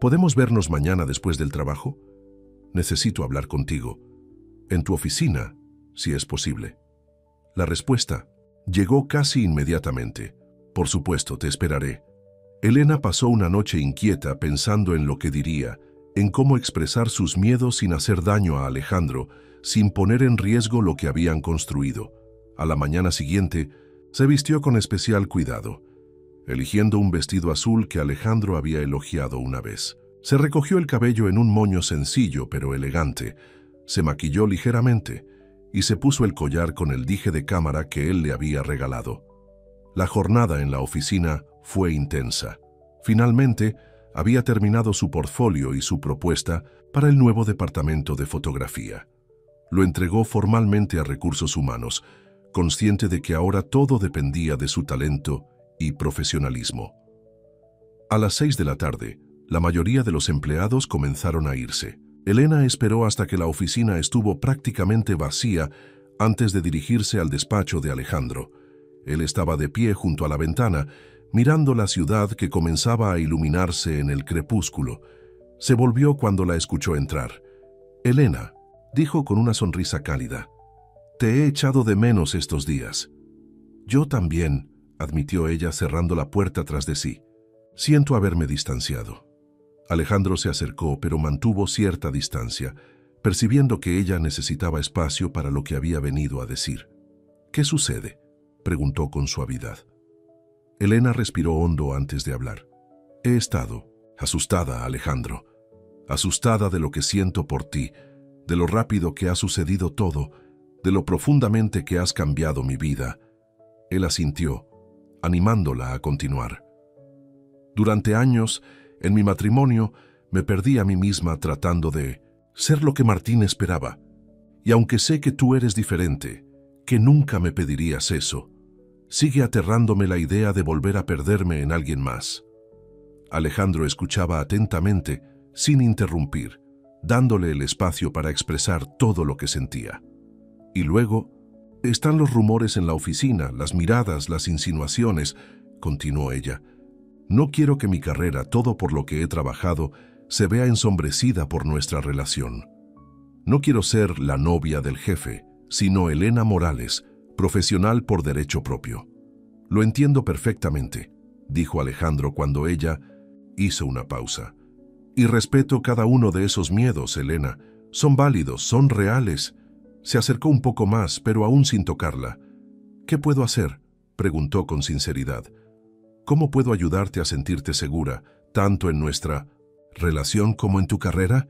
«¿Podemos vernos mañana después del trabajo? Necesito hablar contigo. En tu oficina, si es posible». La respuesta llegó casi inmediatamente. «Por supuesto, te esperaré». Elena pasó una noche inquieta pensando en lo que diría, en cómo expresar sus miedos sin hacer daño a Alejandro, sin poner en riesgo lo que habían construido. A la mañana siguiente, se vistió con especial cuidado, eligiendo un vestido azul que Alejandro había elogiado una vez. Se recogió el cabello en un moño sencillo pero elegante, se maquilló ligeramente y se puso el collar con el dije de cámara que él le había regalado. La jornada en la oficina fue intensa. Finalmente, había terminado su portfolio y su propuesta para el nuevo departamento de fotografía. Lo entregó formalmente a Recursos Humanos, consciente de que ahora todo dependía de su talento y profesionalismo. A las 6 de la tarde, la mayoría de los empleados comenzaron a irse. Elena esperó hasta que la oficina estuvo prácticamente vacía antes de dirigirse al despacho de Alejandro. Él estaba de pie junto a la ventana, mirando la ciudad que comenzaba a iluminarse en el crepúsculo. Se volvió cuando la escuchó entrar. «Elena», dijo con una sonrisa cálida, «te he echado de menos estos días». «Yo también», admitió ella cerrando la puerta tras de sí. «Siento haberme distanciado». Alejandro se acercó, pero mantuvo cierta distancia, percibiendo que ella necesitaba espacio para lo que había venido a decir. «¿Qué sucede?», preguntó con suavidad. Elena respiró hondo antes de hablar. «He estado asustada, Alejandro. Asustada de lo que siento por ti, de lo rápido que ha sucedido todo, de lo profundamente que has cambiado mi vida». Él asintió, animándola a continuar. «Durante años, en mi matrimonio, me perdí a mí misma tratando de ser lo que Martín esperaba. Y aunque sé que tú eres diferente, que nunca me pedirías eso, sigue aterrándome la idea de volver a perderme en alguien más». Alejandro escuchaba atentamente, sin interrumpir, dándole el espacio para expresar todo lo que sentía. Y luego, están los rumores en la oficina, las miradas, las insinuaciones, continuó ella. «No quiero que mi carrera, todo por lo que he trabajado, se vea ensombrecida por nuestra relación. No quiero ser la novia del jefe, sino Elena Morales, profesional por derecho propio». «Lo entiendo perfectamente», dijo Alejandro cuando ella hizo una pausa. «Y respeto cada uno de esos miedos, Elena. Son válidos, son reales». Se acercó un poco más, pero aún sin tocarla. «¿Qué puedo hacer?», preguntó con sinceridad. «¿Cómo puedo ayudarte a sentirte segura, tanto en nuestra relación como en tu carrera?»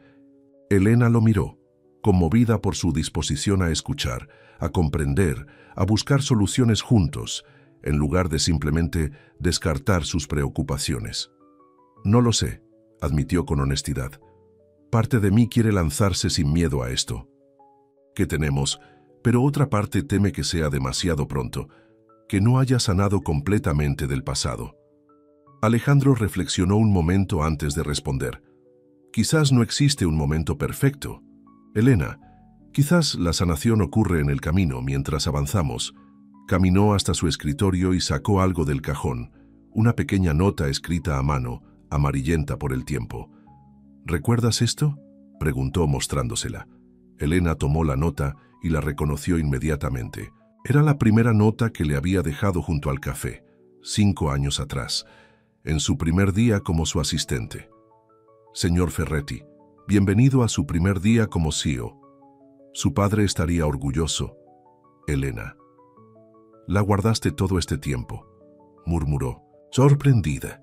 Elena lo miró. conmovida por su disposición a escuchar, a comprender, a buscar soluciones juntos, en lugar de simplemente descartar sus preocupaciones. No lo sé, admitió con honestidad. Parte de mí quiere lanzarse sin miedo a esto que tenemos, pero otra parte teme que sea demasiado pronto, que no haya sanado completamente del pasado. Alejandro reflexionó un momento antes de responder. Quizás no existe un momento perfecto. Elena, quizás la sanación ocurre en el camino mientras avanzamos. Caminó hasta su escritorio y sacó algo del cajón, una pequeña nota escrita a mano, amarillenta por el tiempo. ¿Recuerdas esto?, preguntó mostrándosela. Elena tomó la nota y la reconoció inmediatamente. Era la primera nota que le había dejado junto al café, 5 años atrás, en su primer día como su asistente. Señor Ferretti, bienvenido a su primer día como CEO. Su padre estaría orgulloso. Elena. La guardaste todo este tiempo, murmuró, sorprendida.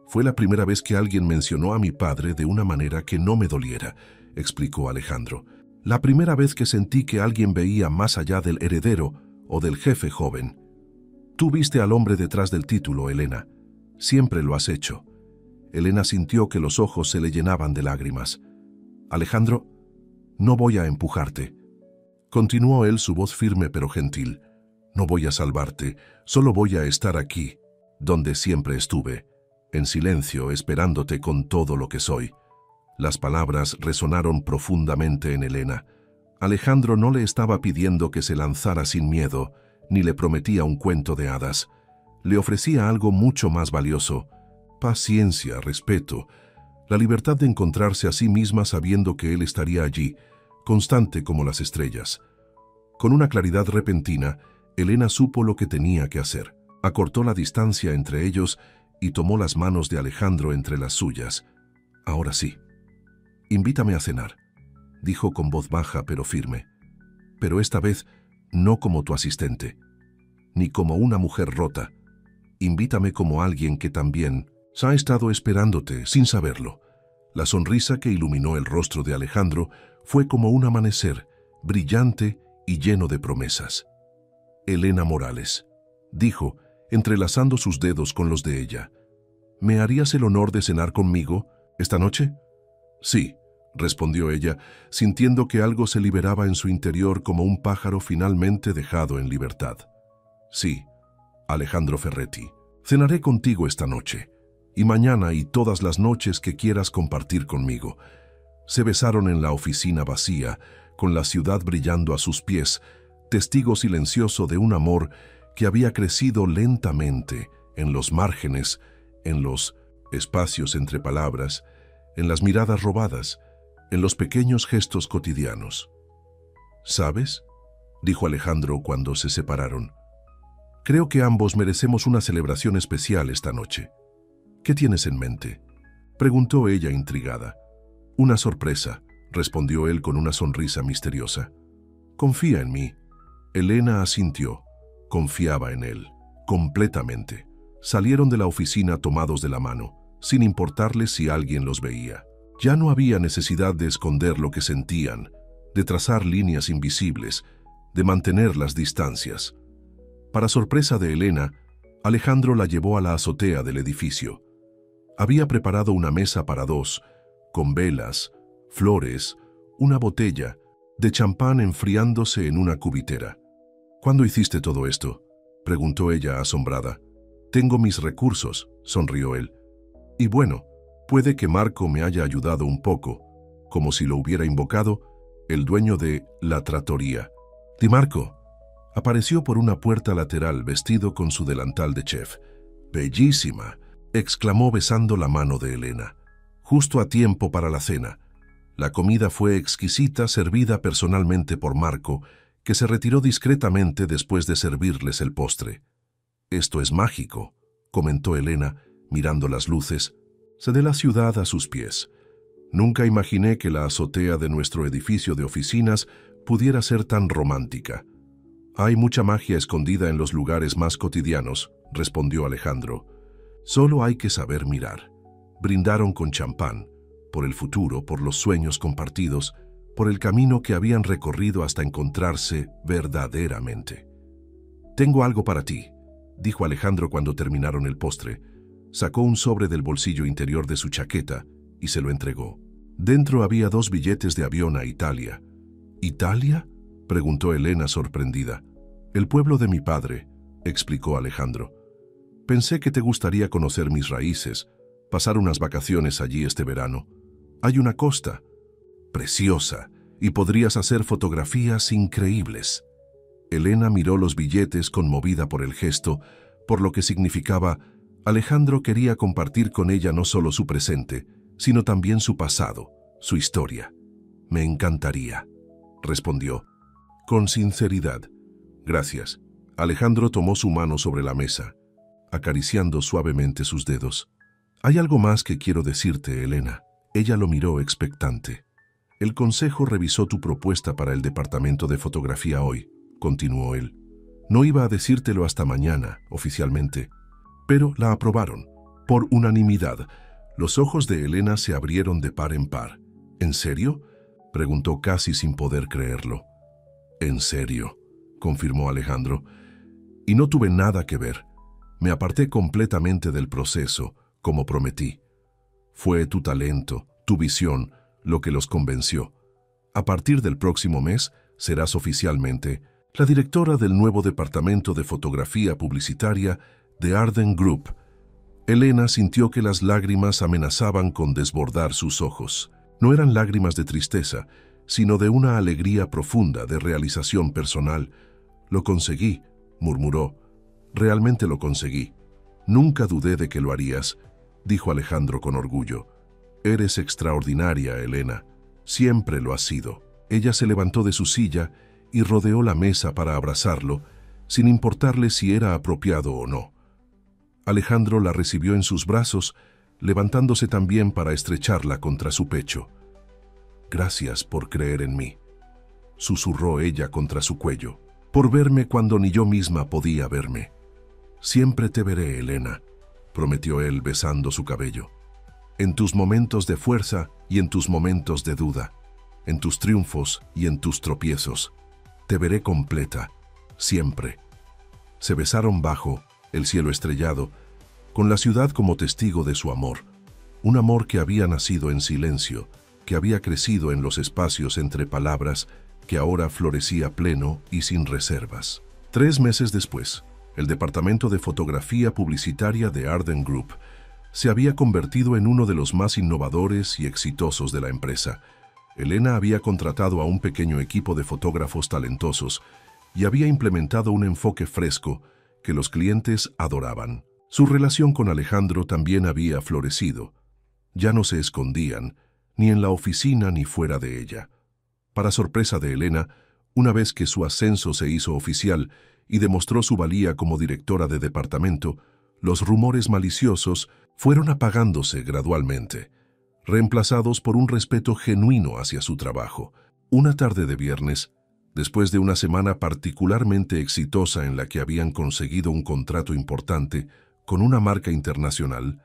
Fue la primera vez que alguien mencionó a mi padre de una manera que no me doliera, explicó Alejandro. La primera vez que sentí que alguien veía más allá del heredero o del jefe joven. Tú viste al hombre detrás del título, Elena. Siempre lo has hecho. Elena sintió que los ojos se le llenaban de lágrimas. Alejandro, no voy a empujarte. Continuó él, su voz firme pero gentil. No voy a salvarte, solo voy a estar aquí, donde siempre estuve, en silencio, esperándote con todo lo que soy. Las palabras resonaron profundamente en Elena. Alejandro no le estaba pidiendo que se lanzara sin miedo, ni le prometía un cuento de hadas. Le ofrecía algo mucho más valioso: paciencia, respeto, la libertad de encontrarse a sí misma sabiendo que él estaría allí, constante como las estrellas. Con una claridad repentina, Elena supo lo que tenía que hacer. Acortó la distancia entre ellos y tomó las manos de Alejandro entre las suyas. Ahora sí. Invítame a cenar, dijo con voz baja pero firme. Pero esta vez no como tu asistente, ni como una mujer rota. Invítame como alguien que también ha estado esperándote sin saberlo. La sonrisa que iluminó el rostro de Alejandro fue como un amanecer, brillante y lleno de promesas. Elena Morales, dijo, entrelazando sus dedos con los de ella. ¿Me harías el honor de cenar conmigo esta noche? Sí, respondió ella, sintiendo que algo se liberaba en su interior como un pájaro finalmente dejado en libertad. Sí, Alejandro Ferretti, cenaré contigo esta noche, y mañana y todas las noches que quieras compartir conmigo. Se besaron en la oficina vacía, con la ciudad brillando a sus pies, testigo silencioso de un amor que había crecido lentamente en los márgenes, en los espacios entre palabras, en las miradas robadas, en los pequeños gestos cotidianos. ¿Sabes?, dijo Alejandro cuando se separaron. Creo que ambos merecemos una celebración especial esta noche. ¿Qué tienes en mente?, preguntó ella intrigada. Una sorpresa, respondió él con una sonrisa misteriosa. Confía en mí. Elena asintió. Confiaba en él, completamente. Salieron de la oficina tomados de la mano, sin importarles si alguien los veía. Ya no había necesidad de esconder lo que sentían, de trazar líneas invisibles, de mantener las distancias. Para sorpresa de Elena, Alejandro la llevó a la azotea del edificio. Había preparado una mesa para dos, con velas, flores, una botella, de champán enfriándose en una cubitera. ¿Cuándo hiciste todo esto?, preguntó ella asombrada. Tengo mis recursos, sonrió él. Y bueno, puede que Marco me haya ayudado un poco, como si lo hubiera invocado el dueño de la trattoria. Di Marco apareció por una puerta lateral vestido con su delantal de chef. «Bellísima», exclamó besando la mano de Elena. Justo a tiempo para la cena. La comida fue exquisita, servida personalmente por Marco, que se retiró discretamente después de servirles el postre. «Esto es mágico», comentó Elena, mirando las luces. «Se de la ciudad a sus pies. Nunca imaginé que la azotea de nuestro edificio de oficinas pudiera ser tan romántica». «Hay mucha magia escondida en los lugares más cotidianos», respondió Alejandro. «Solo hay que saber mirar». Brindaron con champán, por el futuro, por los sueños compartidos, por el camino que habían recorrido hasta encontrarse verdaderamente. «Tengo algo para ti», dijo Alejandro cuando terminaron el postre. Sacó un sobre del bolsillo interior de su chaqueta y se lo entregó. Dentro había 2 billetes de avión a Italia. «¿Italia?», preguntó Elena sorprendida. «El pueblo de mi padre», explicó Alejandro. «Pensé que te gustaría conocer mis raíces, pasar unas vacaciones allí este verano. Hay una costa preciosa y podrías hacer fotografías increíbles». Elena miró los billetes conmovida por el gesto, por lo que significaba Alejandro quería compartir con ella no solo su presente, sino también su pasado, su historia. «Me encantaría», respondió, con sinceridad. «Gracias». Alejandro tomó su mano sobre la mesa, acariciando suavemente sus dedos. «Hay algo más que quiero decirte, Elena». Ella lo miró expectante. «El consejo revisó tu propuesta para el departamento de fotografía hoy», continuó él. «No iba a decírtelo hasta mañana, oficialmente, pero la aprobaron, por unanimidad». Los ojos de Elena se abrieron de par en par. «¿En serio?», preguntó casi sin poder creerlo. «En serio», confirmó Alejandro. «Y no tuve nada que ver. Me aparté completamente del proceso, como prometí. Fue tu talento, tu visión, lo que los convenció. A partir del próximo mes, serás oficialmente la directora del nuevo departamento de fotografía publicitaria de Arden Group». Elena sintió que las lágrimas amenazaban con desbordar sus ojos. No eran lágrimas de tristeza, sino de una alegría profunda de realización personal. «Lo conseguí», murmuró. «Realmente lo conseguí. Nunca dudé de que lo harías», dijo Alejandro con orgullo. «Eres extraordinaria, Elena. Siempre lo has sido». Ella se levantó de su silla y rodeó la mesa para abrazarlo, sin importarle si era apropiado o no. Alejandro la recibió en sus brazos, levantándose también para estrecharla contra su pecho. «Gracias por creer en mí», susurró ella contra su cuello, «por verme cuando ni yo misma podía verme». «Siempre te veré, Elena», prometió él besando su cabello. «En tus momentos de fuerza y en tus momentos de duda, en tus triunfos y en tus tropiezos. Te veré completa, siempre». Se besaron bajo el cielo estrellado, con la ciudad como testigo de su amor, un amor que había nacido en silencio, que había crecido en los espacios entre palabras, que ahora florecía pleno y sin reservas. 3 meses después, el departamento de fotografía publicitaria de Arden Group se había convertido en uno de los más innovadores y exitosos de la empresa. Elena había contratado a un pequeño equipo de fotógrafos talentosos y había implementado un enfoque fresco que los clientes adoraban. Su relación con Alejandro también había florecido. Ya no se escondían, ni en la oficina ni fuera de ella. Para sorpresa de Elena, una vez que su ascenso se hizo oficial y demostró su valía como directora de departamento, los rumores maliciosos fueron apagándose gradualmente, reemplazados por un respeto genuino hacia su trabajo. Una tarde de viernes, después de una semana particularmente exitosa en la que habían conseguido un contrato importante con una marca internacional,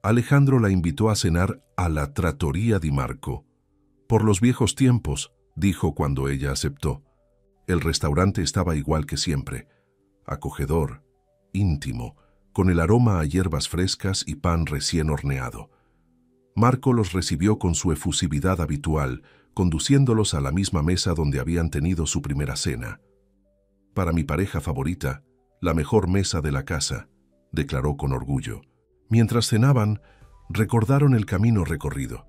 Alejandro la invitó a cenar a la Trattoria di Marco. «Por los viejos tiempos», dijo cuando ella aceptó. El restaurante estaba igual que siempre, acogedor, íntimo, con el aroma a hierbas frescas y pan recién horneado. Marco los recibió con su efusividad habitual, conduciéndolos a la misma mesa donde habían tenido su primera cena. «Para mi pareja favorita, la mejor mesa de la casa», declaró con orgullo. Mientras cenaban, recordaron el camino recorrido.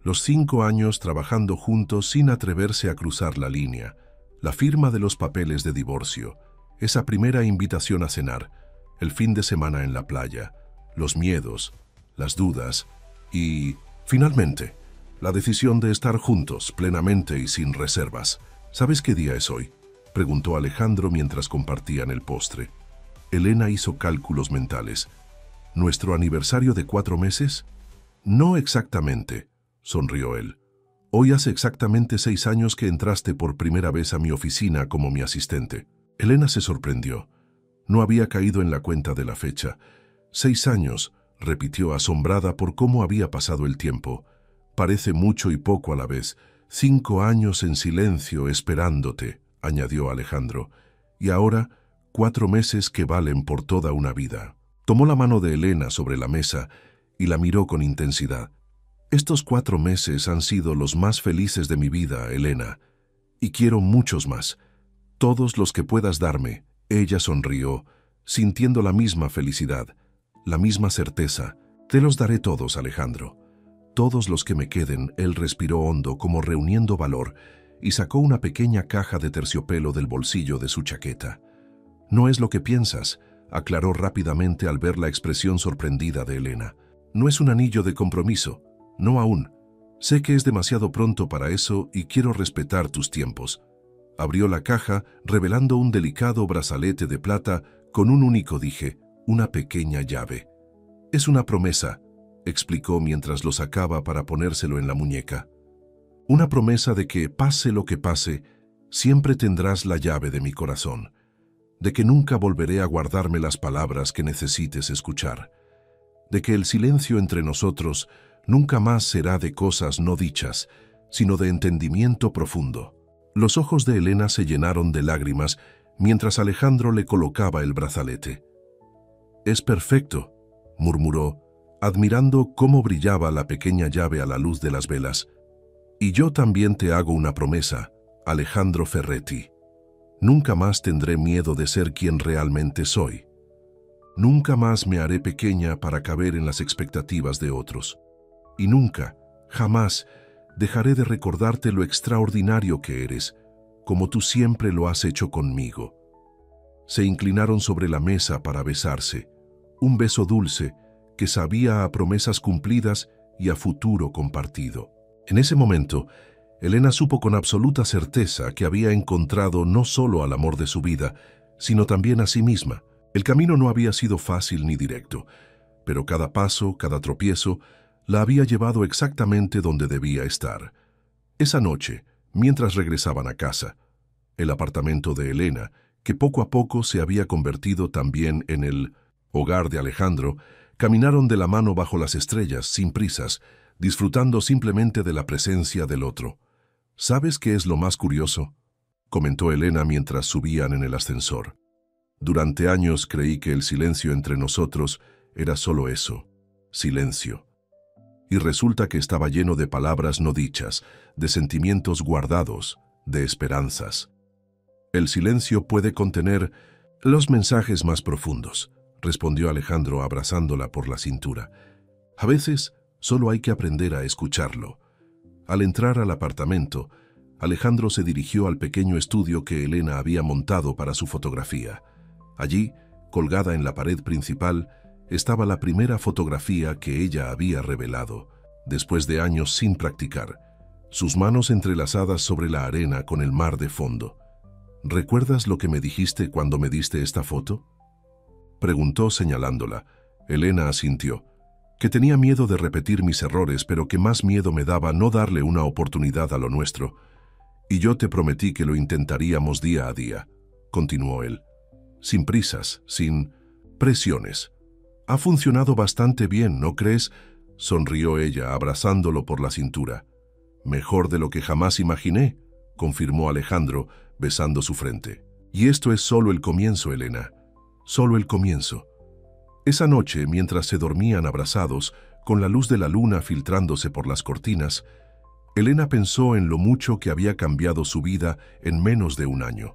Los 5 años trabajando juntos sin atreverse a cruzar la línea, la firma de los papeles de divorcio, esa primera invitación a cenar, el fin de semana en la playa, los miedos, las dudas y, finalmente, la decisión de estar juntos plenamente y sin reservas. «¿Sabes qué día es hoy?», preguntó Alejandro mientras compartían el postre. Elena hizo cálculos mentales. «¿Nuestro aniversario de 4 meses?» «No exactamente», sonrió él. «Hoy hace exactamente 6 años que entraste por primera vez a mi oficina como mi asistente». Elena se sorprendió. No había caído en la cuenta de la fecha. 6 años, repitió asombrada por cómo había pasado el tiempo. «Parece mucho y poco a la vez. 5 años en silencio esperándote, añadió Alejandro, y ahora 4 meses que valen por toda una vida. Tomó la mano de Elena sobre la mesa y la miró con intensidad. Estos 4 meses han sido los más felices de mi vida, Elena, y quiero muchos más, todos los que puedas darme. Ella sonrió, sintiendo la misma felicidad, la misma certeza. Te los daré todos, Alejandro. Todos los que me queden. Él respiró hondo, como reuniendo valor, y sacó una pequeña caja de terciopelo del bolsillo de su chaqueta. No es lo que piensas, aclaró rápidamente al ver la expresión sorprendida de Elena. No es un anillo de compromiso, no aún. Sé que es demasiado pronto para eso y quiero respetar tus tiempos. Abrió la caja, revelando un delicado brazalete de plata con un único dije, una pequeña llave. Es una promesa, explicó mientras lo sacaba para ponérselo en la muñeca. Una promesa de que, pase lo que pase, siempre tendrás la llave de mi corazón, de que nunca volveré a guardarme las palabras que necesites escuchar, de que el silencio entre nosotros nunca más será de cosas no dichas, sino de entendimiento profundo. Los ojos de Elena se llenaron de lágrimas mientras Alejandro le colocaba el brazalete. «Es perfecto», murmuró, admirando cómo brillaba la pequeña llave a la luz de las velas. «Y yo también te hago una promesa, Alejandro Ferretti. Nunca más tendré miedo de ser quien realmente soy. Nunca más me haré pequeña para caber en las expectativas de otros. Y nunca, jamás, dejaré de recordarte lo extraordinario que eres, como tú siempre lo has hecho conmigo». Se inclinaron sobre la mesa para besarse, un beso dulce que sabía a promesas cumplidas y a futuro compartido. En ese momento, Elena supo con absoluta certeza que había encontrado no solo al amor de su vida, sino también a sí misma. El camino no había sido fácil ni directo, pero cada paso, cada tropiezo, la había llevado exactamente donde debía estar. Esa noche, mientras regresaban a casa, el apartamento de Elena, que poco a poco se había convertido también en el hogar de Alejandro, caminaron de la mano bajo las estrellas, sin prisas, disfrutando simplemente de la presencia del otro. «¿Sabes qué es lo más curioso?», comentó Elena mientras subían en el ascensor. «Durante años creí que el silencio entre nosotros era solo eso, silencio. Y resulta que estaba lleno de palabras no dichas, de sentimientos guardados, de esperanzas. El silencio puede contener los mensajes más profundos», respondió Alejandro abrazándola por la cintura. «A veces solo hay que aprender a escucharlo». Al entrar al apartamento, Alejandro se dirigió al pequeño estudio que Elena había montado para su fotografía. Allí, colgada en la pared principal, estaba la primera fotografía que ella había revelado, después de años sin practicar, sus manos entrelazadas sobre la arena con el mar de fondo. «¿Recuerdas lo que me dijiste cuando me diste esta foto?», preguntó señalándola. Elena asintió. «Que tenía miedo de repetir mis errores, pero que más miedo me daba no darle una oportunidad a lo nuestro. Y yo te prometí que lo intentaríamos día a día», continuó él. «Sin prisas, sin presiones. Ha funcionado bastante bien, ¿no crees?», sonrió ella, abrazándolo por la cintura. «Mejor de lo que jamás imaginé», confirmó Alejandro, besando su frente. «Y esto es solo el comienzo, Elena, solo el comienzo». Esa noche, mientras se dormían abrazados, con la luz de la luna filtrándose por las cortinas, Elena pensó en lo mucho que había cambiado su vida en menos de un año.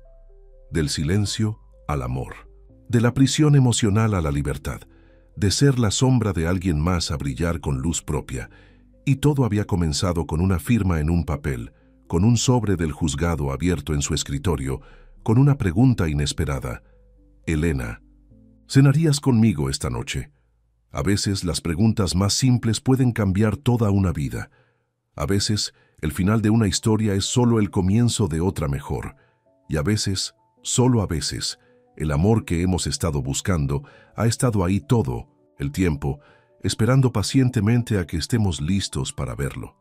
Del silencio al amor, de la prisión emocional a la libertad, de ser la sombra de alguien más a brillar con luz propia. Y todo había comenzado con una firma en un papel, con un sobre del juzgado abierto en su escritorio, con una pregunta inesperada. «Elena, ¿cenarías conmigo esta noche?». A veces las preguntas más simples pueden cambiar toda una vida. A veces el final de una historia es solo el comienzo de otra mejor. Y a veces, solo a veces, el amor que hemos estado buscando ha estado ahí todo el tiempo, esperando pacientemente a que estemos listos para verlo.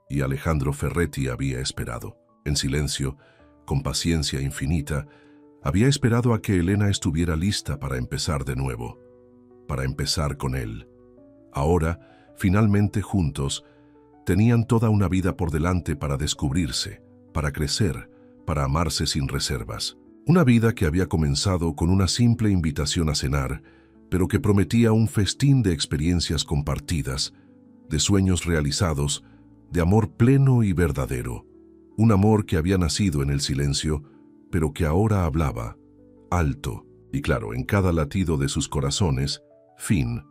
Y Alejandro Ferretti había esperado, en silencio, con paciencia infinita, había esperado a que Elena estuviera lista para empezar de nuevo, para empezar con él. Ahora, finalmente juntos, Tenían toda una vida por delante para descubrirse, para crecer, para amarse sin reservas. Una vida que había comenzado con una simple invitación a cenar, pero que prometía un festín de experiencias compartidas, de sueños realizados, de amor pleno y verdadero. Un amor que había nacido en el silencio, pero que ahora hablaba, alto, y claro, en cada latido de sus corazones, fin.